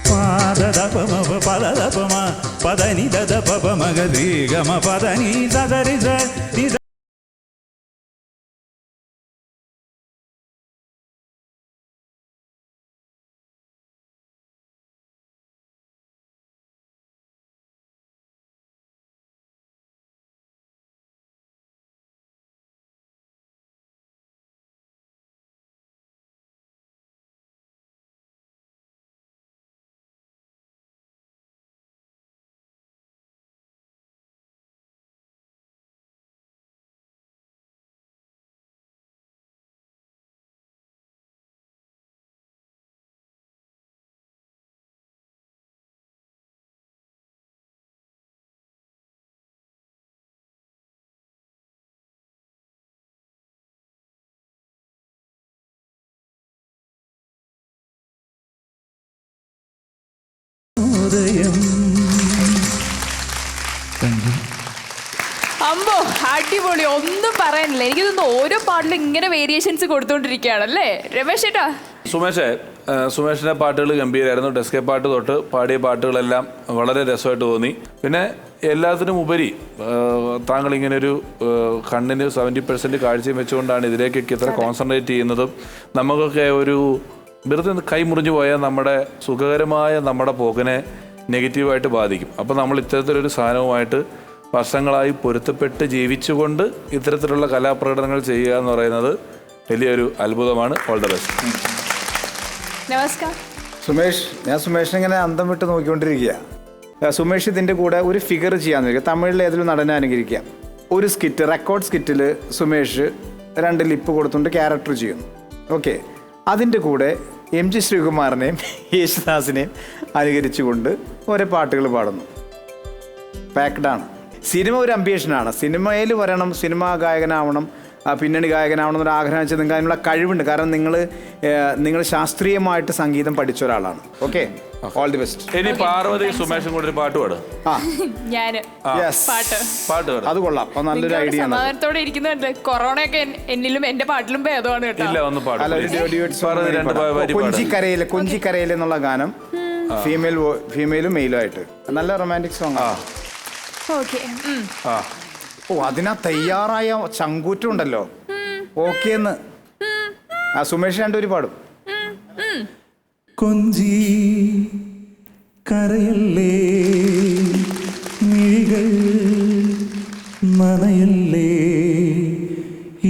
పాదదపమవ పదదపమ పదని దదపమగ రీగమ పదని సదరి సరి അമ്പോ, അടിപൊളി, ഒന്നും പറയാനില്ല. എനിക്ക് തോന്നുന്നു ഓരോ പാട്ടിലും ഇങ്ങനെ വേരിയേഷൻസ് കൊടുത്തോണ്ടിരിക്കുകയാണല്ലേ രമേശ് ചേട്ടാ? സുമേഷിന്റെ പാട്ടുകൾ ഗംഭീരമായിരുന്നു. ഡെസ്കേ പാട്ട് തൊട്ട് പാടിയ പാട്ടുകളെല്ലാം വളരെ രസമായിട്ട് തോന്നി. പിന്നെ എല്ലാത്തിനും ഉപരി താങ്കൾ ഇങ്ങനെ ഒരു കണ്ണിന് 70% കാഴ്ചയും വെച്ചുകൊണ്ടാണ് ഇതിലേക്കൊക്കെ ഇത്ര കോൺസെൻട്രേറ്റ് ചെയ്യുന്നതും നമുക്കൊക്കെ ഒരു വെറുതെ ഒന്ന് കൈ മുറിഞ്ഞു പോയാൽ നമ്മുടെ സുഖകരമായ നമ്മുടെ പോക്കിനെ നെഗറ്റീവായിട്ട് ബാധിക്കും. അപ്പോൾ നമ്മൾ ഇത്തരത്തിലൊരു സാധനവുമായിട്ട് വർഷങ്ങളായി പൊരുത്തപ്പെട്ട് ജീവിച്ചുകൊണ്ട് ഇത്തരത്തിലുള്ള കലാപ്രകടനങ്ങൾ ചെയ്യുക എന്ന് പറയുന്നത് വലിയൊരു അത്ഭുതമാണ്. All the best. നമസ്കാരം സുമേഷ്. ഞാൻ സുമേഷിനെ ഇങ്ങനെ അന്തം വിട്ട് നോക്കിക്കൊണ്ടിരിക്കുക. സുമേഷ് ഇതിൻ്റെ കൂടെ ഒരു ഫിഗർ ചെയ്യാന്ന് വയ്ക്കുക. തമിഴിൽ ഏതെങ്കിലും നടനെ അനുകരിക്കാം. ഒരു സ്കിറ്റ്, റെക്കോർഡ് സ്കിറ്റിൽ സുമേഷ് 2 ലിപ്പ് കൊടുത്തുകൊണ്ട് ക്യാരക്ടർ ചെയ്യുന്നു. ഓക്കെ, അതിൻ്റെ കൂടെ MG ശ്രീകുമാറിനെയും യേശുദാസിനെയും അനുകരിച്ചുകൊണ്ട് ഓരോ പാട്ടുകൾ പാടുന്നു. പാക്ഡാണ്. സിനിമ ഒരു അംബിഷനാണ്. സിനിമയിൽ വരണം, സിനിമാ ഗായകനാവണം, പിന്നണി ഗായകനാവണം എന്നൊരു ആഗ്രഹം വെച്ചാൽ നിങ്ങൾക്ക് അതിനുള്ള കഴിവുണ്ട്. കാരണം നിങ്ങൾ ശാസ്ത്രീയമായിട്ട് സംഗീതം പഠിച്ച ഒരാളാണ്. Okay, all the best. ഇനി പാർവതി സുമേഷും കൂടെ ഒരു പാട്ട് പാടും. ഞാന് പാട്ട് പാട്ട് അത് കൊള്ളാം. അപ്പൊ നല്ലൊരു ഐഡിയ ആണ്. സമാധാനത്തോടെ ഇരിക്കുന്നുണ്ട്. കൊറോണയൊക്കെ എന്നിലും എന്റെ പാട്ടിലും ഭേദമാണ് കേട്ടോ. ഇല്ല, ഒന്ന് പാടും. കൊഞ്ചിക്കരയിലെ എന്നുള്ള ഗാനം ഫീമെയിലും മെയിലും ആയിട്ട് നല്ല റൊമാൻറ്റിക് സോങ് ആണ്. ഓക്കെ. ഓ, അതിനാ തയ്യാറായ ചങ്കൂറ്റം ഉണ്ടല്ലോ. ഓക്കെ എന്ന് സുമേഷ് രണ്ടുപേരും പാടും. കൊഞ്ചി കരയല്ലേ, മിഴികൾ നനയല്ലേ,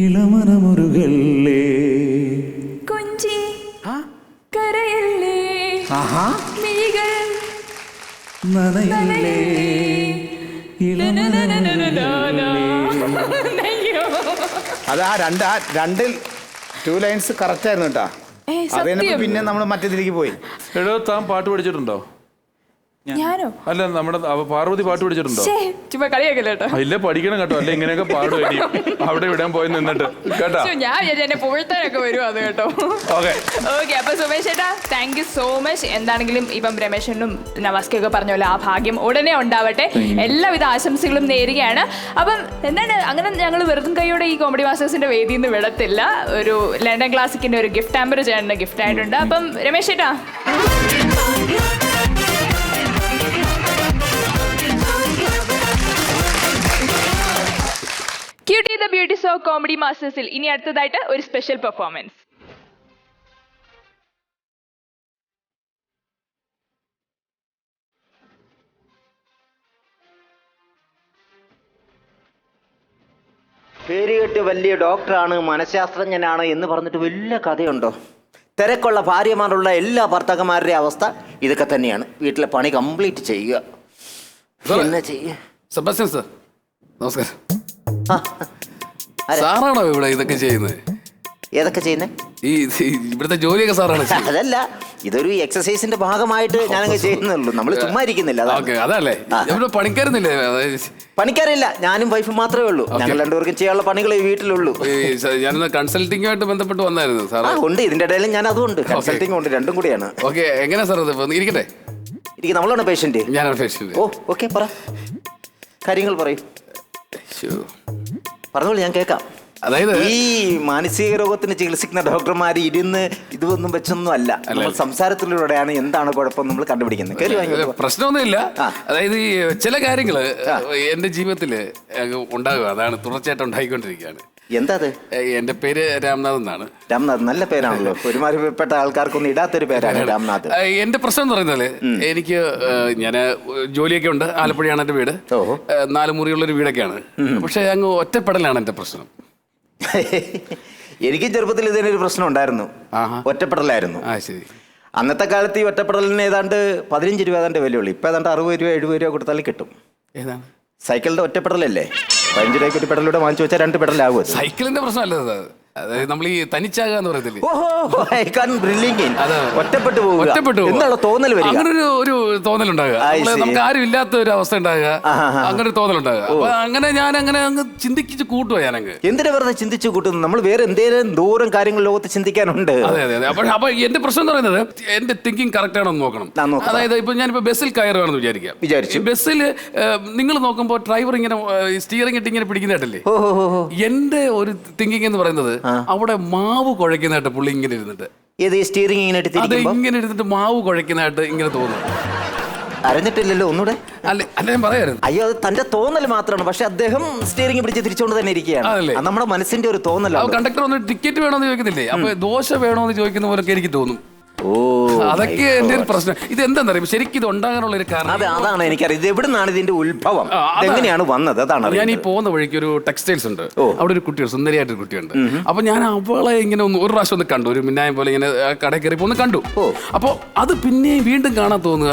ഇളമനമുരുകല്ലേ, കൊഞ്ചി കരയല്ലേ, മിഴികൾ നനയല്ലേ, അത് ആ രണ്ടിൽ 2 ലൈൻസ് കറക്റ്റ് ആയിരുന്നു കേട്ടാ. അത് പിന്നെ നമ്മൾ മറ്റേതിലേക്ക് പോയി. എടോ, താൻ പാട്ട് പഠിച്ചിട്ടുണ്ടോ? ഞാനോ? അല്ല, നമ്മുടെ പാർവതി പാട്ട് പഠിച്ചിട്ടുണ്ടോ? ചുമ്മാ കളിയാക്കല്ലോ കേട്ടോ. ഇല്ല, പഠിക്കണം കേട്ടോ. അല്ല ഇങ്ങനെയൊക്കെ പാടും അവിടെ വിടാൻ പോയി നിന്നിട്ട് കേട്ടോ. ഞാൻ എന്നെ പുകഴ്ത്താനൊക്കെ വരും അത് കേട്ടോ. ഓക്കെ. അപ്പൊ സുമേഷ് ചേട്ടാ, താങ്ക് യു സോ മച്ച്. എന്താണെങ്കിലും ഇപ്പം രമേശനും നവാസ്കൊക്കെ പറഞ്ഞ പോലെ ആ ഭാഗ്യം ഉടനെ ഉണ്ടാവട്ടെ. എല്ലാവിധ ആശംസകളും നേരുകയാണ്. അപ്പം എന്താണ്, അങ്ങനെ ഞങ്ങൾ വെറും കൈയോടെ ഈ കോമഡി മാസ്റ്റേഴ്സിന്റെ വേദിയിൽ നിന്ന് വിടത്തില്ല. ഒരു ലണ്ടൻ ക്ലാസിക്കിന്റെ ഒരു ഗിഫ്റ്റ് ആമ്പർ ചേട്ടന്റെ ഗിഫ്റ്റ് ആയിട്ടുണ്ട്. അപ്പം രമേശ് ചേട്ടാ, cutie the beauty show comedy മാസ്റ്റേഴ്സിൽ ഇനി അടുത്തതായിട്ട് ഒരു സ്പെഷ്യൽ പെർഫോമൻസ്. പേരുകെട്ട് വലിയ ഡോക്ടറാണ്, മനഃശാസ്ത്രജ്ഞനാണ് എന്ന് പറഞ്ഞിട്ട് വലിയ കഥയുണ്ടോ? തിരക്കുള്ള ഭാര്യമാരുള്ള എല്ലാ ഭർത്താക്കന്മാരുടെ അവസ്ഥ ഇതൊക്കെ തന്നെയാണ്. വീട്ടിലെ പണി കംപ്ലീറ്റ് ചെയ്യുക. എന്നാ ചെയ്യുക? സെബാസ്റ്റ്യൻ സർ, നമസ്കാരം. ആരാ? സാറാണോ ഇവിടെ ഇതൊക്കെ ചെയ്യുന്നത്? ഏതൊക്കെ ചെയ്യുന്നത്? ഈ ഇവിടുത്തെ ജോലിയൊക്കെ സാറാണ് ചെയ്യുന്നത്? അതല്ല, ഇതൊരു എക്സസൈസിന്റെ ഭാഗമായിട്ട് ഞാനങ്ങ് ചെയ്യുന്നുള്ളൂ. നമ്മൾ ചുമ്മാ ഇരിക്കുന്നില്ല. ഓക്കെ, അതല്ലേ ഇവിടെ പണിക്കാരുന്നില്ലേ? പണിക്കാരില്ല, ഞാനും വൈഫും മാത്രമേ ഉള്ളൂ. ഞങ്ങൾ രണ്ടുപേർക്കും ചെയ്യാനുള്ള പണികൾ ഈ വീട്ടിലുള്ളൂ. ഞാനൊന്ന് കൺസൾട്ടിങ്ങുമായിട്ട് ബന്ധപ്പെട്ട് വന്നായിരുന്നു സാർ. ഉണ്ട്, ഇതിന്റെ ഇടയിലും ഞാൻ അതുകൊണ്ട് കൺസൾട്ടിങ് ഉണ്ട്, രണ്ടും കൂടിയാണ്. ഓക്കെ, എങ്ങനെയാ സാർ ഇത് ഇരിക്കട്ടെ? നമ്മളാണ് പേഷ്യന്റ്. ഞാനാണ് പേഷ്യന്റ്. ഓ, ഓക്കെ, പറ, കാര്യങ്ങൾ പറയൂ. പറഞ്ഞോളൂ, ഞാൻ കേൾക്കാം. അതായത് ഈ മാനസിക രോഗത്തിന് ചികിത്സിക്കുന്ന ഡോക്ടർമാർ ഇരുന്ന് ഇതൊന്നും വെച്ചൊന്നും അല്ല, നമ്മൾ സംസാരത്തിലൂടെയാണ് എന്താണ് കുഴപ്പം നമ്മൾ കണ്ടുപിടിക്കുന്നത്. പ്രശ്നമൊന്നുമില്ല. അതായത് ഈ ചില കാര്യങ്ങള് എന്റെ ജീവിതത്തില് ഉണ്ടാകുക, അതാണ് തുടർച്ചയായിട്ട് ഉണ്ടായിക്കൊണ്ടിരിക്കുകയാണ്. എന്താ അത്? എന്റെ പേര് രാംനാഥ് എന്നാണ്. രാംനാഥ് നല്ല പേരാണല്ലോ. ഒരുമാതിരിപ്പെട്ട ആൾക്കാർക്കൊന്നും ഇടാത്തൊരു പേരാണ് രാംനാഥ്. എന്റെ പ്രശ്നം എന്ന് പറയുന്നത്, എനിക്ക് ഞാൻ ജോലിയൊക്കെ ഉണ്ട്. ആലപ്പുഴയാണ് എന്റെ വീട്. 4 മുറിയുള്ളൊരു വീടൊക്കെയാണ്. പക്ഷെ അങ്ങ് ഒറ്റപ്പെടലാണ് എന്റെ പ്രശ്നം. എനിക്കും ചെറുപ്പത്തിൽ ഇതിനൊരു പ്രശ്നം ഉണ്ടായിരുന്നു. ഒറ്റപ്പെടലായിരുന്നു. ശരി. അന്നത്തെ കാലത്ത് ഈ ഒറ്റപ്പെടലിന് ഏതാണ്ട് 15 രൂപ ഏതാണ്ട് വിലയുള്ളൂ. ഇപ്പൊ ഏതാണ്ട് 60 രൂപ 70 രൂപ കൊടുത്താൽ കിട്ടും. ഏതാണ്? സൈക്കിളിന്റെ ഒറ്റപ്പെടലല്ലേ? 15 രൂപയ്ക്ക് ഒരു പെടലൂടെ വാങ്ങിച്ചു വെച്ചാൽ 2 പെടലാകും. സൈക്കിളിന്റെ പ്രശ്നമല്ല, അതായത് നമ്മൾ ഈ തനിച്ചാകുക എന്ന് പറയത്തില്ലേ? ഒറ്റപ്പെട്ടു എന്നുള്ള തോന്നൽ വരിക. അങ്ങനെ ഒരു തോന്നലുണ്ടാകുക, നമുക്ക് ആരും ഇല്ലാത്ത ഒരു അവസ്ഥ ഉണ്ടാകുക, അങ്ങനെ ഒരു തോന്നലുണ്ടാകുക. അപ്പൊ അങ്ങനെ ഞാൻ അങ്ങനെ അങ്ങ് ചിന്തിച്ച് കൂട്ടുക. ഞാനങ്ങ് എന്തിനാ വെറുതെ ചിന്തിച്ചു കൂട്ടുന്നു? നമ്മൾ വേറെ എന്തെങ്കിലും ദൂരം കാര്യങ്ങൾ ലോകത്ത് ചിന്തിക്കാനുണ്ട്. അതെ അതെ അതെ. അപ്പൊ എന്റെ പ്രശ്നം എന്ന് പറയുന്നത്, എന്റെ തിങ്കിങ് കറക്റ്റ് ആണോ എന്ന് നോക്കണം. അതായത് ഇപ്പൊ ഞാനിപ്പോ ബസ്സിൽ കയറുകയാണെന്ന് വിചാരിച്ചു. ബസ്സിൽ നിങ്ങൾ നോക്കുമ്പോൾ ഡ്രൈവർ ഇങ്ങനെ സ്റ്റിയറിംഗ് ഇട്ട് ഇങ്ങനെ പിടിക്കുന്നതായിട്ടല്ലേ? എന്റെ ഒരു തിങ്കിങ് എന്ന് പറയുന്നത്, അവിടെ മാവ് കുഴക്കുന്നതായിട്ട് പുള്ളി ഇങ്ങനെ ഇരുന്നിട്ട്, സ്റ്റിയറിംഗ് ഇങ്ങനെ ഇരുന്നിട്ട് മാവ് കുഴക്കുന്നതായിട്ട് ഇങ്ങനെ തോന്നുന്നു. അറിഞ്ഞിട്ടില്ലല്ലോ ഒന്നുകൂടെ. അല്ല ഞാൻ പറയായിരുന്നു. അയ്യോ, അത് തന്റെ തോന്നൽ മാത്രമാണ്. പക്ഷെ അദ്ദേഹം സ്റ്റിയറിംഗ് പിടിച്ച് തിരിച്ചുകൊണ്ട് തന്നെ ഇരിക്കുകയാണ്. നമ്മുടെ മനസ്സിന്റെ ഒരു തോന്നലാണ്. കണ്ടക്ടർ ഒന്ന് ടിക്കറ്റ് വേണോന്ന് ചോദിക്കുന്നില്ലേ? അപ്പൊ ദോശ വേണോന്ന് ചോദിക്കുന്ന പോലൊക്കെ എനിക്ക് തോന്നും. ഓ, അതൊക്കെ എന്റെ ഒരു പ്രശ്നം. ഇത് എന്താണെന്നറിയാം, ശരിക്കും ഇത് ഉണ്ടാകാനുള്ള ഒരു കാരണം അതാണ് എനിക്കറിയാം. ഇത് എവിടുന്നാണ് ഇതിന്റെ ഉത്ഭവം, എങ്ങനെയാണ് വന്നത്, അതാണ് ഞാൻ ഈ പോകുന്ന വഴിക്ക് ഒരു ടെക്സ്റ്റൈൽസ് ഉണ്ട്, അവിടെ ഒരു കുട്ടിയുണ്ട്, സുന്ദരിയായിട്ടൊരു കുട്ടിയുണ്ട്. അപ്പൊ ഞാൻ അവളെ ഇങ്ങനെ ഒരു പ്രാവശ്യം ഒന്ന് കണ്ടു, ഒരു മിന്നായം പോലെ ഇങ്ങനെ കടയിൽ കയറിയപ്പോ ഒന്ന് കണ്ടു. അപ്പൊ അത് പിന്നെയും വീണ്ടും കാണാൻ തോന്നുക,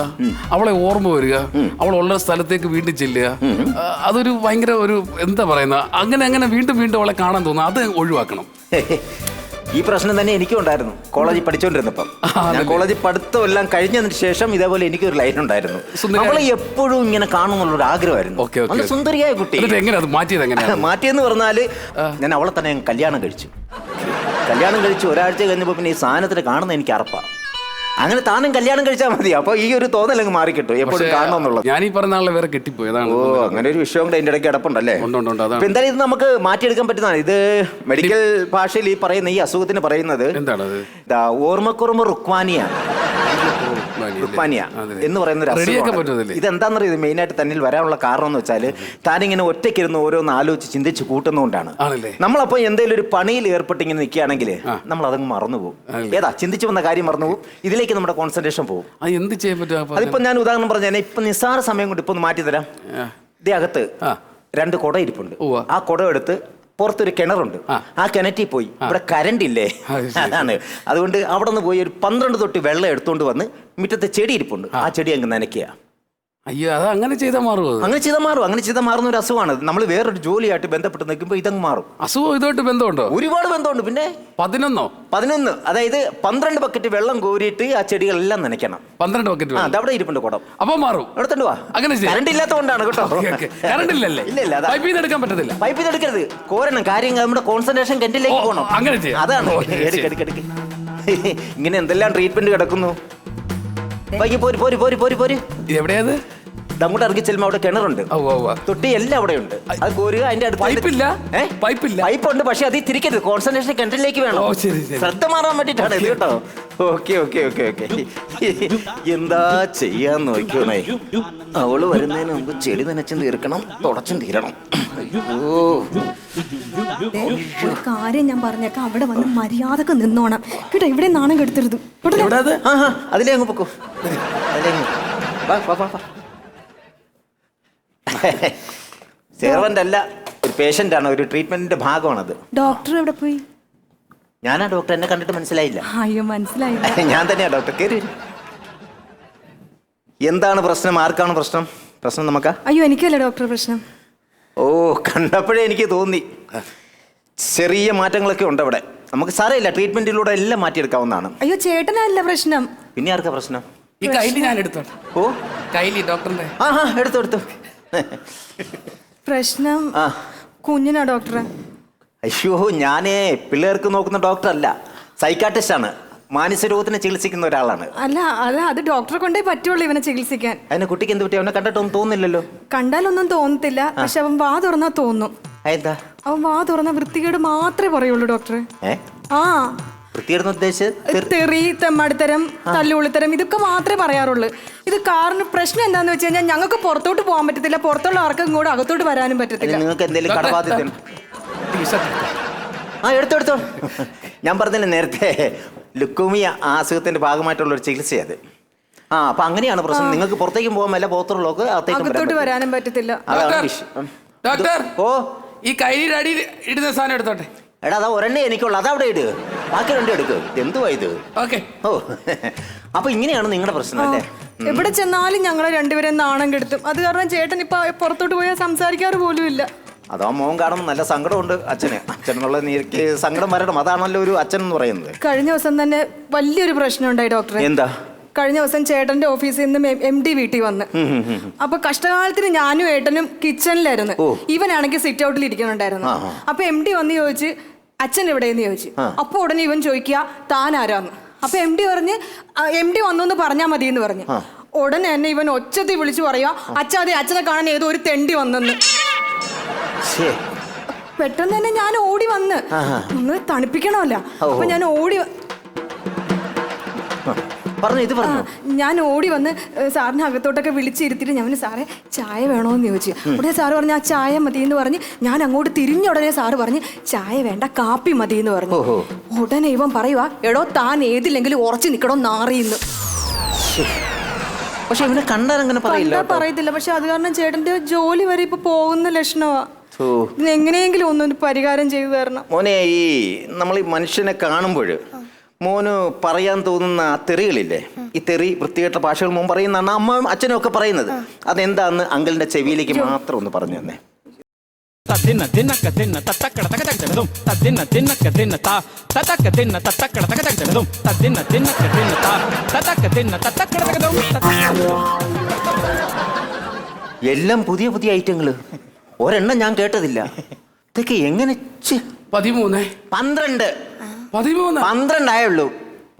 അവളെ ഓർമ്മ വരിക, അവളുള്ള സ്ഥലത്തേക്ക് വീണ്ടും ചെല്ലുക. അതൊരു ഭയങ്കര ഒരു എന്താ പറയുന്ന, അങ്ങനെ വീണ്ടും വീണ്ടും അവളെ കാണാൻ തോന്നുക. അത് ഒഴിവാക്കണം. ഈ പ്രശ്നം തന്നെ എനിക്കും ഉണ്ടായിരുന്നു കോളേജിൽ പഠിച്ചുകൊണ്ടിരുന്നപ്പം. ഞാൻ കോളേജിൽ പഠിത്തം എല്ലാം കഴിഞ്ഞതിന് ശേഷം ഇതേപോലെ എനിക്കൊരു ലൈൻ ഉണ്ടായിരുന്നു. അവളെ എപ്പോഴും ഇങ്ങനെ കാണുന്നുള്ളൊരു ആഗ്രഹമായിരുന്നു. നല്ല സുന്ദരിയായ കുട്ടി. എങ്ങനെ അത് മാറ്റിയത്? എങ്ങനെയാണ് മാറ്റിയെന്ന് പറഞ്ഞാല്, ഞാൻ അവളെ തന്നെ കല്യാണം കഴിച്ചു ഒരാഴ്ച കഴിഞ്ഞപ്പോൾ പിന്നെ ഈ സാധനത്തിന് കാണുന്ന എനിക്ക് അറപ്പാണ്. അങ്ങനെ താനും കല്യാണം കഴിച്ചാൽ മതി, അപ്പൊ ഈ ഒരു തോന്നലങ്ങ് മാറിക്കിട്ടും, എപ്പോഴും കാണണമെന്നുള്ളത്. ഞാൻ ഈ പറഞ്ഞ ആളെ വേറെ കെട്ടിപ്പോയതാണ്. ഓ, അങ്ങനെ ഒരു വിഷയം കൂടെ അതിന്റെ ഇടയ്ക്ക് കിടപ്പുണ്ടല്ലേ? എന്തായാലും ഇത് നമുക്ക് മാറ്റിയെടുക്കാൻ പറ്റുന്നതാണ്. ഇത് മെഡിക്കൽ ഭാഷയിൽ ഈ പറയുന്ന ഈ അസുഖത്തിന് പറയുന്നത് എന്താണത്? ഓർമ്മക്കുറമ്പ് റുക്മാനിയ എന്ന് പറയുന്ന ഒരു അസുഖം. ഇതെന്താണെന്നറിയാം, ഇത് മെയിനായിട്ട് തന്നിൽ വരാനുള്ള കാരണം എന്ന് വെച്ചാൽ താനിങ്ങനെ ഒറ്റയ്ക്കിരുന്ന് ഓരോന്ന് ആലോചിച്ച് ചിന്തിച്ച് കൂട്ടുന്നതുകൊണ്ടാണ്. നമ്മളപ്പോ എന്തെങ്കിലും ഒരു പണിയിൽ ഏർപ്പെട്ട് ഇങ്ങനെ നിൽക്കുകയാണെങ്കിൽ നമ്മൾ അതങ്ങ് മറന്നുപോകും. ഏതാ ചിന്തിച്ചു വന്ന കാര്യം മറന്നുപോകും, ഇതിലേക്ക് നമ്മുടെ കോൺസെൻട്രേഷൻ പോകും. എന്ത് ചെയ്യാൻ പറ്റും? അതിപ്പോ ഞാൻ ഉദാഹരണം പറഞ്ഞാൽ, ഇപ്പൊ നിസ്സാര സമയം കൊണ്ട് ഇപ്പൊ ഒന്ന് മാറ്റി തരാം. ഇതിനകത്ത് 2 കുട ഇരിപ്പുണ്ട്. ആ കുട എടുത്ത് പുറത്തൊരു കിണറുണ്ട്, ആ കിണറ്റിൽ പോയി. ഇവിടെ കറണ്ട് ഇല്ലേ, അതാണ്. അതുകൊണ്ട് അവിടെ നിന്ന് പോയി ഒരു 12 തൊട്ടി വെള്ളം എടുത്തുകൊണ്ട് വന്ന് മുറ്റത്തെ ചെടി ഇരിപ്പുണ്ട്, ആ ചെടി അങ്ങ് നനയ്ക്കുക. അയ്യോ, അത് അങ്ങനെ ചെയ്താൽ മാറും. അങ്ങനെ ചെയ്താൽ മാറുന്ന ഒരു അസുഖമാണ്. നമ്മൾ വേറൊരു ജോലിയായിട്ട് ബന്ധപ്പെട്ട് നിൽക്കുമ്പോൾ ഇതങ്ങ് മാറും. അസുഖം ഇതുമായിട്ട് ബന്ധമുണ്ടോ? ഒരുപാട് ബന്ധമുണ്ട്. പിന്നെ 11, അതായത് 12 ബക്കറ്റ് വെള്ളം കോരിയിട്ട് ആ ചെടികളെല്ലാം നനയ്ക്കണം. 12 ബക്കറ്റ് അവിടെ ഇരിപ്പുണ്ട് കുടം. അപ്പൊ മാറും. എടുത്തോണ്ട് വാ. അങ്ങനെ കറണ്ട് ഇല്ലാത്തതുകൊണ്ടാണ് കേട്ടോ. കറണ്ട് ഇല്ലല്ലേ? ഇല്ല, പൈപ്പിൽ നിന്ന് എടുക്കാൻ പറ്റത്തില്ല. പൈപ്പിൽ നിന്ന് എടുക്കരുത്, കോരണം. കാര്യം നമ്മുടെ കോൺസെൻട്രേഷൻ കിണറ്റിലേക്ക് പോകണം. അങ്ങനെ ചെയ്യാം. അതാണ്. ഇങ്ങനെ എന്തെല്ലാം ട്രീറ്റ്മെന്റ് കിടക്കുന്നു. പോരി. എവിടെയത്? അങ്ങോട്ട് ഇറങ്ങി ചെല്ലുമ്പോൾ അവിടെ കിണറുണ്ട്, തൊട്ടി എല്ലാം അവിടെ ഉണ്ട്. അത് കോരുക. അതിന്റെ അടുത്ത് പൈപ്പുണ്ട്, പക്ഷെ അത് തിരിക്കരുത്. കോൺസെൻട്രേഷൻ കിണറ്റിലേക്ക് വേണം. ശ്രദ്ധ മാറാൻ വേണ്ടിട്ടാണ് ഇത് കേട്ടോ. ഓക്കെ. എന്താ ചെയ്യാന്ന് നോക്കിയോണേ. അവള് വരുന്നതിന് മുമ്പ് ചെടി നനച്ചും തീർക്കണം, തുടച്ചും തീരണം. ഒരു കാര്യം ഞാൻ പറഞ്ഞേക്കാം, അവിടെ വന്ന് മര്യാദക്ക് നിന്നോണം കേട്ടോ. ഇവിടെ നാണം കെടുത്തരുത്. അതിലേ അങ്ങ് പൊക്കോ. സെർവന്റ് അല്ല, ഒരു പേഷ്യന്റ് ആണ്, ഒരു ട്രീറ്റ്മെന്റിന്റെ ഭാഗമാണത്. ഡോക്ടർ എവിടെ പോയി? ഞാനാ ഡോക്ടർ, എന്നെ കണ്ടിട്ട് മനസ്സിലായില്ല? അയ്യോ, മനസ്സിലായില്ല. ഞാൻ തന്നെയാ ഡോക്ടർ. കയറി വരും. എന്താണ് പ്രശ്നം? ആർക്കാണ് പ്രശ്നം? നമുക്കാ? അയ്യോ, എനിക്കല്ല ഡോക്ടർ പ്രശ്നം. ഓ, കണ്ടപ്പോഴേ എനിക്ക് തോന്നി ചെറിയ മാറ്റങ്ങളൊക്കെ ഉണ്ട് അവിടെ. നമുക്ക് സാരമില്ല, ട്രീറ്റ്മെന്റിലൂടെ എല്ലാം മാറ്റിയെടുക്കാവുന്നതാണ്. അയ്യോ, ചേട്ടനല്ല പ്രശ്നം. പിന്നെ ആർക്കാ പ്രശ്നം? ഈ കൈലി ഞാൻ എടുത്തോട്ടെ. ഓ, കൈലി ഡോക്ടറിന്റെ. എടുത്തു. പ്രശ്നം കുഞ്ഞിനാ ഡോക്ടറെ. അയ്യോ, ഞാനേ പിള്ളേർക്ക് നോക്കുന്ന ഡോക്ടർ അല്ല, സൈക്കാട്രിസ്റ്റ് ആണ്. മാനസിക രോഗത്തിനെ ചികിത്സിക്കുന്ന ഒരാളാണ്. അല്ല, അത് ഡോക്ടറെ കൊണ്ടേ പറ്റുള്ളൂ ഇവനെ ചികിത്സിക്കാൻ. അതിന് കുട്ടിക്ക് എന്ത് പറ്റി? അവനെ കണ്ടിട്ടൊന്നും തോന്നുന്നില്ലല്ലോ. കണ്ടാലൊന്നും തോന്നത്തില്ല, പക്ഷെ അവൻ വാ തുറന്നാ തോന്നും. അവൻ വാ തുറന്ന വൃത്തികേട് മാത്രമേ പറയുള്ളൂ ഡോക്ടറെ. തെറി, തെമ്മാടിത്തരം, തല്ലുള്ളിത്തരം, ഇതൊക്കെ മാത്രമേ പറയാറുള്ളൂ. ഇത് കാരണം പ്രശ്നം എന്താന്ന് വെച്ച് കഴിഞ്ഞാൽ ഞങ്ങൾക്ക് പുറത്തോട്ട് പോകാൻ പറ്റത്തില്ല, പുറത്തുള്ള ആർക്കും കൂടെ അകത്തോട്ട് വരാനും പറ്റത്തില്ല. നിങ്ങൾക്ക് എന്തെങ്കിലും കടബാധ്യത? എടുത്തോ. ഞാൻ പറഞ്ഞില്ല നേരത്തെ, ലുക്കോമിയ ആ അസുഖത്തിന്റെ ഭാഗമായിട്ടുള്ള ഒരു ചികിത്സയത്. അപ്പൊ അങ്ങനെയാണ് പ്രശ്നം. നിങ്ങൾക്ക് പുറത്തേക്കും പോകാൻ പറ്റില്ല, പുറത്തുള്ളവർക്ക് അകത്തോട്ട് വരാനും പറ്റത്തില്ല. ഡോക്ടർ, ഈ കൈലിയുടെ അടിയിൽ ഇടുന്ന സാധനം എടുത്തോട്ടെ. എടാ, അതാ ഒരെണ്ണേ എനിക്കുള്ളൂ, അതവിടെ ഇട്. ബാക്കി 2 എടുക്ക്. എന്തുവാ ഇത്? ഓ, അപ്പൊ ഇങ്ങനെയാണ് നിങ്ങളുടെ പ്രശ്നം അല്ലേ? എവിടെ ചെന്നാലും ഞങ്ങളെ രണ്ടുപേരും നാണം കെടുത്തും. അത് കാരണം ചേട്ടൻ ഇപ്പൊ പുറത്തോട്ട് പോയാൽ സംസാരിക്കാറ് പോലും ഇല്ല. അതാ മോൻ കാണുമ്പോൾ നല്ല സങ്കടമുണ്ട് അച്ഛനുള്ള നീർക്ക് സങ്കടം വരണം. അതാണല്ലോ ഒരു അച്ഛൻ എന്ന് പറയുന്നത്. കഴിഞ്ഞ ദിവസം തന്നെ വലിയൊരു പ്രശ്നം ഉണ്ടായി ഡോക്ടറെ. എന്താ? കഴിഞ്ഞ ദിവസം ചേട്ടന്റെ ഓഫീസിൽ നിന്ന് MD വീട്ടിൽ വന്ന്. അപ്പൊ കഷ്ടകാലത്തിന് ഞാനും ഏട്ടനും കിച്ചണിലായിരുന്നു. ഇവനാണെങ്കിൽ സിറ്റ് ഔട്ടിൽ ഇരിക്കുന്നുണ്ടായിരുന്നു. അപ്പൊ MD വന്ന് ചോദിച്ച്, അച്ഛൻ എവിടെയെന്ന് ചോദിച്ചു. അപ്പൊ ഉടനെ ഇവൻ ചോദിക്കുക, താൻ ആരാന്ന്. അപ്പൊ MD പറഞ്ഞ്, MD വന്നു പറഞ്ഞാൽ മതി എന്ന് പറഞ്ഞു. ഉടനെ തന്നെ ഇവൻ ഒച്ചത്തിൽ വിളിച്ചു പറയാ, അച്ഛനെ കാണാൻ ഏതോ ഒരു തെണ്ടി വന്നെന്ന്. പെട്ടെന്ന് തന്നെ ഞാൻ ഓടി വന്ന്, ഒന്ന് തണുപ്പിക്കണമല്ല. അപ്പൊ ഞാൻ ഓടി പറഞ്ഞു ഇത് പറഞ്ഞു. ഞാൻ ഓടി വന്ന് സാറിനെ അകത്തോട്ടൊക്കെ വിളിച്ചിരുത്തിട്ട് ഞാൻ സാറേ ചായ വേണോന്ന് ചോദിച്ചു. ഉടനെ സാറ് പറഞ്ഞു ആ ചായ മതി എന്ന് പറഞ്ഞ് ഞാൻ അങ്ങോട്ട് തിരിഞ്ഞ ഉടനെ സാറ് പറഞ്ഞ് ചായ വേണ്ട കാപ്പി മതി എന്ന് പറഞ്ഞു. ഉടനെ ഇവൻ പറയുവാ എടോ താൻ ഏതില്ലെങ്കിലും ഉറച്ചു നിൽക്കണോ നാറിയെന്ന്. പക്ഷെ ഇവനെ കണ്ടാൽ അങ്ങനെ പറയത്തില്ല. പക്ഷെ അത് കാരണം ചേട്ടന്റെ ജോലി വരെ ഇപ്പൊ പോകുന്ന ലക്ഷണമാ. എങ്ങനെയെങ്കിലും ഒന്നൊരു പരിഹാരം ചെയ്തു തരണം മോനെ. ഈ നമ്മൾ ഈ മനുഷ്യനെ കാണുമ്പോൾ മോന് പറയാൻ തോന്നുന്ന ആ തെറികളില്ലേ, ഈ തെറി വൃത്തികെട്ട ഭാഷകൾ മോൻ പറയുന്നതാണ് അമ്മയും അച്ഛനും ഒക്കെ പറയുന്നത്. അതെന്താന്ന് അങ്കിളിന്റെ ചെവിയിലേക്ക് മാത്രം ഒന്ന് പറഞ്ഞു തന്നെ. എല്ലാം പുതിയ പുതിയ ഐറ്റങ്ങള്, ഒരെണ്ണം ഞാൻ കേട്ടതില്ല. ഇതൊക്കെ എങ്ങനെ 13 12 13 ആയുള്ളൂ.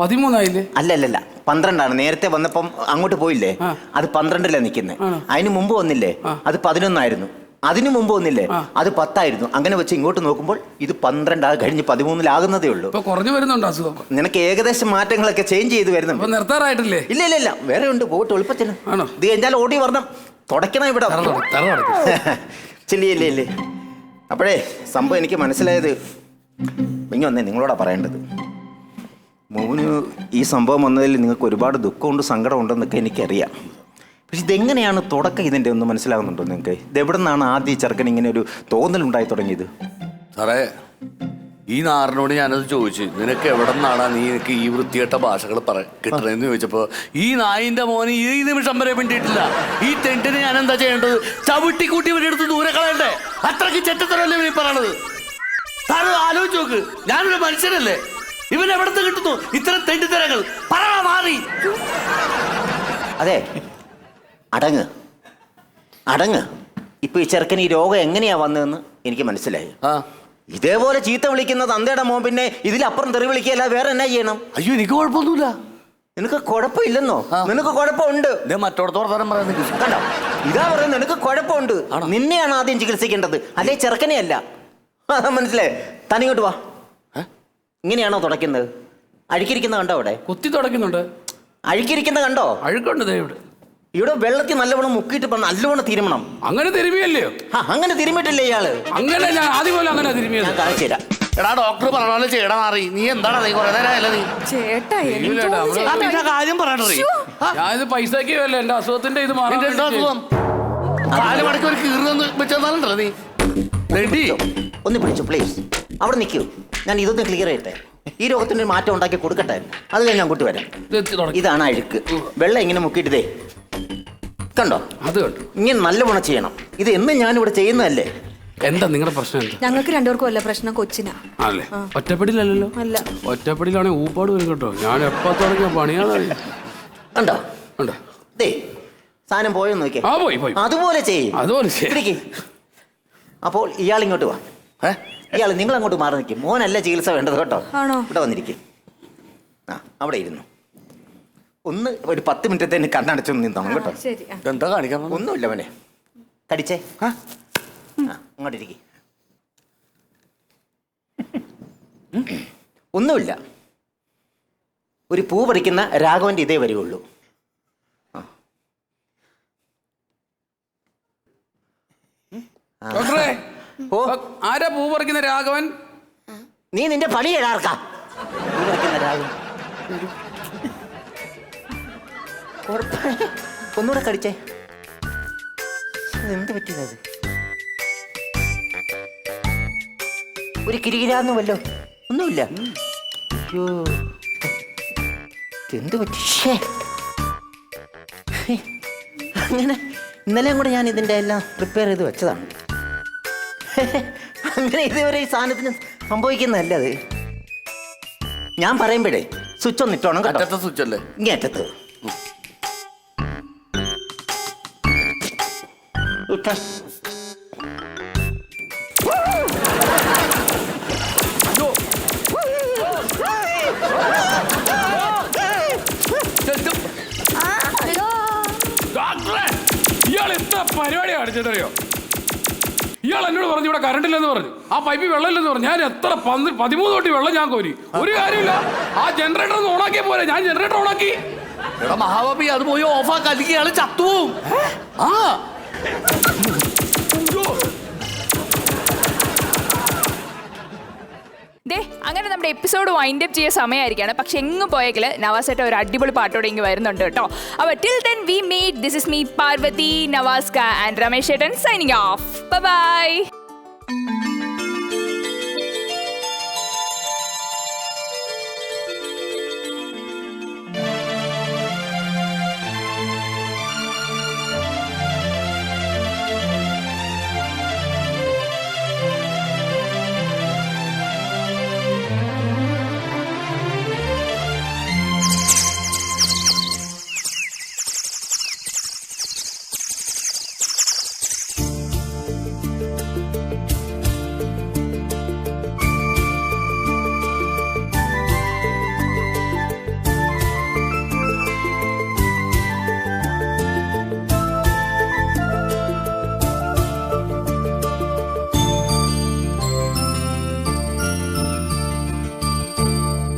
13 അല്ലല്ല 12 നേരത്തെ വന്നപ്പം അങ്ങോട്ട് പോയില്ലേ, അത് 12 നിൽക്കുന്നത്. അതിന് മുമ്പ് വന്നില്ലേ, അത് 11 അതിനു മുമ്പ് വന്നില്ലേ, അത് 10. അങ്ങനെ വെച്ച് ഇങ്ങോട്ട് നോക്കുമ്പോൾ ഇത് 12 കഴിഞ്ഞ് 13 ഉള്ളൂ. കുറഞ്ഞു വരുന്നുണ്ട് അസുഖം. നിനക്ക് ഏകദേശം മാറ്റങ്ങളൊക്കെ ചേഞ്ച് ചെയ്ത് വരുന്നുണ്ട്. നിർത്താറായിട്ടില്ലേ? ഇല്ല വേറെ ഉണ്ട്, പോയിട്ട് എളുപ്പത്തിന് ഇത് കഴിഞ്ഞാൽ ഓടി വരണം, തുടയ്ക്കണം ഇവിടെ. ചെല്ലിയല്ലേ. അപ്പോഴേ സംഭവം എനിക്ക് മനസ്സിലായത് ഇനി വന്നേ നിങ്ങളോടാ പറയേണ്ടത്. മോന് ഈ സംഭവം വന്നതിൽ നിങ്ങൾക്ക് ഒരുപാട് ദുഃഖമുണ്ട്, സങ്കടമുണ്ടെന്നൊക്കെ എനിക്കറിയാം. പക്ഷെ ഇതെങ്ങനെയാണ് തുടക്കം ഇതിൻ്റെ ഒന്ന് മനസ്സിലാകുന്നുണ്ടോ നിങ്ങൾക്ക്? ഇതെവിടെ നിന്നാണ് ആദ്യം ചെറുക്കൻ ഇങ്ങനെ ഒരു തോന്നലുണ്ടായി തുടങ്ങിയത്? സാറേ, ഈ നാറിനോട് ഞാനത് ചോദിച്ചു, നിനക്ക് എവിടെ നിന്നാണ് നീ എനിക്ക് ഈ വൃത്തികെട്ട ഭാഷകൾ കിട്ടണമെന്ന് ചോദിച്ചപ്പോൾ ഈ നായിൻ്റെ മോന് ഈ നിമിഷം വരെ വേണ്ടിയിട്ടില്ല. ഈ തെണ്ടിന് ഞാൻ എന്താ ചെയ്യേണ്ടത്? ചവിട്ടിക്കൂട്ടി ഇവരെടുത്ത് ദൂരെ കളയണ്ടേ? അത്രയ്ക്ക് ചെറ്റത്തരല്ലേ ഇവർ പറയണത്? സാറ് ആലോചിച്ച് നോക്ക്, ഞാനൊരു മനുഷ്യനല്ലേ, ഇവൻ എവിടുന്ന് കിട്ടുന്നു ഇത്തരം തെണ്ടിത്തരങ്ങൾ? പറയണ മാറി. അതെ, അടങ്ങ്. ഇപ്പൊ ഈ ചെറുക്കൻ ഈ രോഗം എങ്ങനെയാ വന്നതെന്ന് എനിക്ക് മനസ്സിലായി. ഇതേപോലെ ചീത്ത വിളിക്കുന്നത് അന്തയുടെ മോൻ പിന്നെ ഇതിലപ്പുറം തെറി വിളിക്കുകയല്ല വേറെ എന്നാ ചെയ്യണം? അയ്യോ, എനിക്ക് കുഴപ്പമൊന്നുമില്ല. നിനക്ക് കുഴപ്പമില്ലെന്നോ? നിനക്ക് കുഴപ്പമുണ്ട്. മറ്റോടത്തോളം പറയുന്നത് കണ്ടോ, ഇതാ പറയുന്നത് നിനക്ക് കുഴപ്പമുണ്ട്. നിന്നെയാണ് ആദ്യം ചികിത്സിക്കേണ്ടത്, അല്ലെ ചെറുക്കനെ അല്ല. അതാ മനസ്സിലായി. തനിങ്ങോട്ട് വാ. ഇങ്ങനെയാണോ തുടയ്ക്കുന്നത്? അഴുക്കിരിക്കുന്ന കണ്ടോ? അവിടെ കുത്തി തുടയ്ക്കുന്നുണ്ട്. അഴുക്കിരിക്കുന്ന കണ്ടോ? അഴുക്കുണ്ട് ഇവിടെ വെള്ളത്തിൽ നല്ലവണ്ണം മുക്കിയിട്ട് നല്ലവണ്ണം തിരുമണം. അങ്ങനെ തിരുമിയല്ലയോ? അങ്ങനെ തിരുമിട്ടില്ലേ ഇയാള്? അങ്ങനെ ഞാൻ ആദ്യം പോലെ അങ്ങനെ തിരുമിയത്. ഞാൻ കാണിച്ചു തരാം. എടാ, ഡോക്ടർ പറഞ്ഞാലും ചെയ്യടാ മാറി. നീ എന്താണ് നീ കുറെ നേരമല്ല നീ ചേട്ടാ കാര്യം പറയണേ. ഞാനിത് പൈസക്ക് അല്ല, എന്റെ അസുഖത്തിന്റെ ഇത് അസുഖം കാലുമടക്കി ഒരു കീറുന്ന് വെച്ചാലോ നീ. ഒന്ന് പിടിച്ചു പ്ലീസ്. അവിടെ നിൽക്കൂ, ഞാൻ ഇതൊന്ന് ക്ലിയർ ചെയ്യട്ടെ. ഈ രോഗത്തിന് ഒരു മാറ്റം ഉണ്ടാക്കി കൊടുക്കട്ടെ, അത് കഴിഞ്ഞ് ഞാൻ കൂട്ടി വരാം. ഇതാണ് അഴുക്ക്. വെള്ളം ഇങ്ങനെ മുക്കിയിട്ടേ കണ്ടോ? അത് കണ്ടു. ഇങ്ങനെ നല്ലവണ്ണം ചെയ്യണം. ഇത് എന്നും ഞാനിവിടെ ചെയ്യുന്നതല്ലേ. എന്താ നിങ്ങളുടെ പ്രശ്നം? എന്താ? ഞങ്ങൾക്ക് രണ്ടുപേർക്കും അല്ല പ്രശ്നം, കൊച്ചിനാ. അല്ലേ? ഒറ്റപ്പെടില്ലല്ലോ. അല്ല, ഒറ്റപ്പെടിലാണെങ്കിൽ ഊപ്പാട് വരും കേട്ടോ. ഞാൻ എപ്പോ തുടങ്ങിയ പണിയാണറിയാം. കണ്ടോ? ഉണ്ടോ? ദേ സാധനം പോയെന്ന് നോക്കിയേ. പോയി. അതുപോലെ ചെയ്യും. അപ്പോൾ ഇയാൾ ഇങ്ങോട്ട് വാ. ഇയാൾ നിങ്ങൾ അങ്ങോട്ട് മാറി നിൽക്കും. മോനല്ല ചികിത്സ വേണ്ടത് കേട്ടോ. ഇവിടെ വന്നിരിക്കും. അവിടെ ഇരുന്നു. ഒന്ന് ഒരു 10 മിനിറ്റത്തേന് കണ്ണടച്ചൊന്ന് നിന്നോണം കേട്ടോ. എന്താ കാണിക്കാൻ? ഒന്നുമില്ല മോനെ, കടിച്ചേ. അങ്ങോട്ടിരിക്കും. ഒന്നുമില്ല. ഒരു പൂ പറിക്കുന്ന രാഘവന്റെ ഇതേ വരികയുള്ളൂ. ആരാ പൂ പറിക്കുന്ന രാഘവൻ? നീ നിന്റെ പണി എഴാർക്കാ. പൂ പറിക്കുന്ന രാഘവൻ. ഒന്നുകൂടെ കടിച്ചേ. എന്ത് പറ്റിയത്? ഒരു കിരികിരാന്ന് വല്ലോ? ഒന്നുമില്ല. അയ്യോ, എന്ത് പറ്റി? അങ്ങനെ ഇന്നലെയും കൂടെ ഞാൻ ഇതിൻ്റെ എല്ലാം പ്രിപ്പയർ ചെയ്ത് വെച്ചതാണ്. അങ്ങനെ ഇതുവരെ ഈ സാധനത്തിന് സംഭവിക്കുന്നതല്ല അത്. ഞാൻ പറയുമ്പോഴേ സ്വിച്ച് ഒന്ന് ഇട്ടോണം കേട്ടോ. സ്വിച്ച് അല്ലേ? ഇങ്ങനെ അറ്റത്ത് ഇയാൾ എത്ര പരിപാടി കാണിച്ചിട്ടറിയോ? ഇയാൾ എന്നോട് പറഞ്ഞു ഇവിടെ കറണ്ട് ഇല്ലെന്ന് പറഞ്ഞു, ആ പൈപ്പിൽ വെള്ളമില്ലെന്ന് പറഞ്ഞു. ഞാൻ എത്ര 13 തൊട്ടി വെള്ളം ഞാൻ കോരി. ഒരു കാര്യമില്ല, ആ ജനറേറ്റർ ഒന്ന് ഓണാക്കിയ പോലെ. ഞാൻ ജനറേറ്റർ ഓണാക്കി, എടാ മഹാബാബി, അത് പോയി ഓഫാക്ക്, അല്ലെങ്കിൽ ഇയാള് ചത്തുപോവും. ആ ദേ അങ്ങനെ നമ്മുടെ എപ്പിസോഡ് വൈൻഡ് അപ്പ് ചെയ്യാൻ സമയമായിരിക്കാണ്. പക്ഷെ എങ്ങും പോയെങ്കിൽ നവാസേട്ട ഒരു അടിപൊളി പാട്ടോടെ ഇങ്ങ് വരുന്നുണ്ട് കേട്ടോ. അപ്പോൾ till then we meet. This is me Parvathy, നവാസ്ക ആൻഡ് രമേശ് ചേട്ടൻ സൈനിങ് ഓഫ്. ബൈ.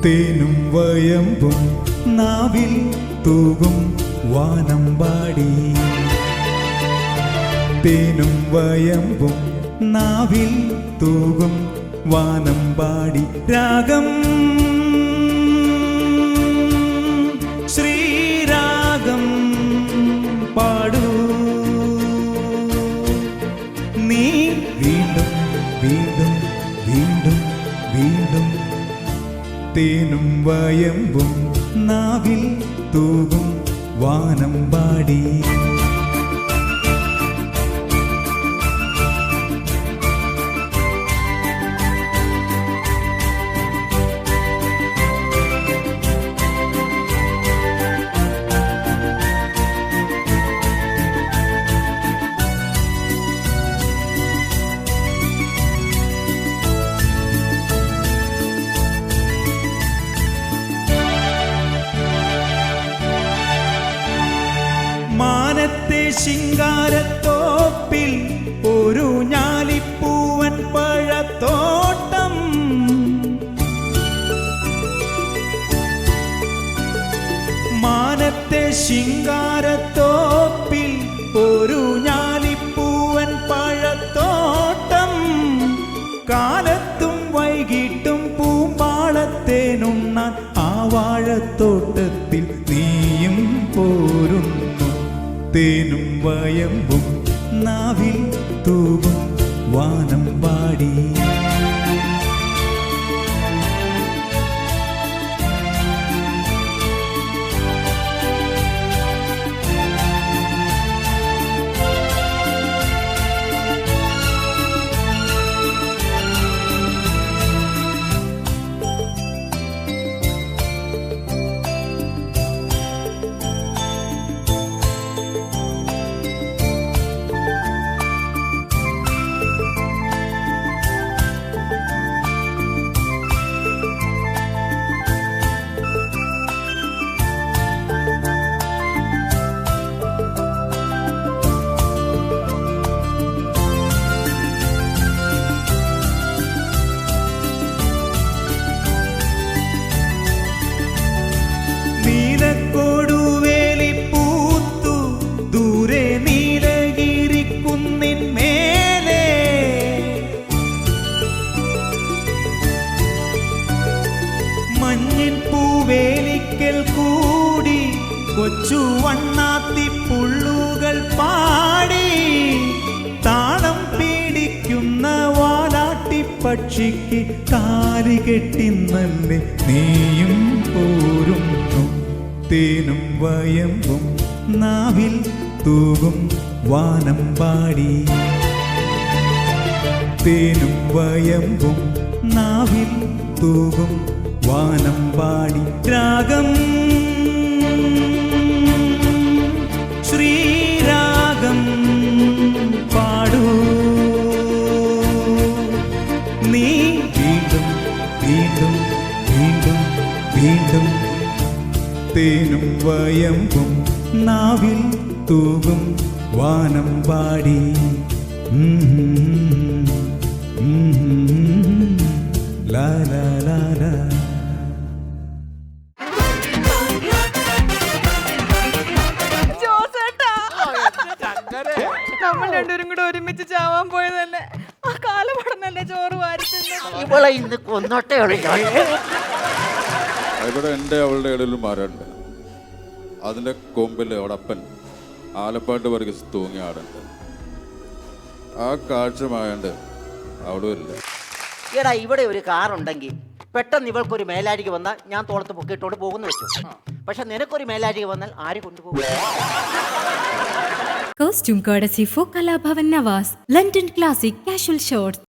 തേനും വയമ്പും നാവിൽ തൂകും വാനമ്പാടി. തേനും വയമ്പും നാവിൽ തൂകും വാനമ്പാടി. രാഗം ശ്രീരാഗം പാടൂ നീ. വീണ്ടും വീണ്ടും വീണ്ടും വീണ്ടും തേനും വയമ്പും നാവിൽ തൂകും വാനമ്പാടി. മാനത്തെ ശിങ്കാരത്തോപ്പിൽ ഒരു ഞാലിപ്പൂവൻ പഴത്തോട്ടം. മാനത്തെ ശിങ്കാരത്തോപ്പിൽ ഒരു ഞാലിപ്പൂവൻ പഴത്തോട്ടം. കാലത്തും വൈകിട്ടും പൂമ്പാളത്തേനുണ്ണാൻ ആ വാഴത്തോട്ടത്തിൽ നീയും പോരുന്നു. തേനും വയമ്പും നാവിൽ തൂകും വാനമ്പാടി. കൊച്ചു വണ്ണാത്തി പുള്ളുകൾ പാടി താളം പീഡിക്കുന്ന വാലാട്ടി പക്ഷിക്ക് കാലി കെട്ടിന്നല്ലേ നീയും പോരുന്നു. തേനും വയമ്പും നാവിൽ തൂകും വാനമ്പാടി. തേനും വയമ്പും നാവിൽ തൂകും വാനമ്പാടി. രാഗം ശ്രീരാഗം പാടൂ നീ. വീണ്ടും വീണ്ടും വീണ്ടും വീണ്ടും തേനും വയമ്പും നാവിൽ തൂകും വാനമ്പാടി. ലാ ലാ ലാ ലാ. എന്നെ ചോറ് വാരുത്തുന്നു. ഇവളെ ഇന്ന് കൊന്നോട്ടേ ഉള്ളൂ ഞാൻ. ഇവിടെ എൻ്റെ അവളുടെ ഇടയിൽ മരമുണ്ട്. അതിൻ്റെ കൊമ്പിൽ അവിടെ അപ്പൻ ആലപ്പാട്ട് പറക്കി തൂങ്ങി ആടുണ്ട്. ആ കാഴ്ചമായുണ്ട് അവിടെ ഇല്ല. എടാ ഇവിടെ ഒരു കാറുണ്ടെങ്കിൽ പെട്ടെന്ന് ഇവൾക്കൊരു മേലാരിക വന്നാൽ ഞാൻ തോളത്ത് പൊക്കിയിട്ടോണ്ട് പോകുന്നു വെച്ചു. പക്ഷെ നിനക്കൊരു മേലാരിക വന്നാൽ ആര് കൊണ്ടുപോകും? Costume courtesy for Kala Bhavan Nawaz, London Classic Casual Shorts.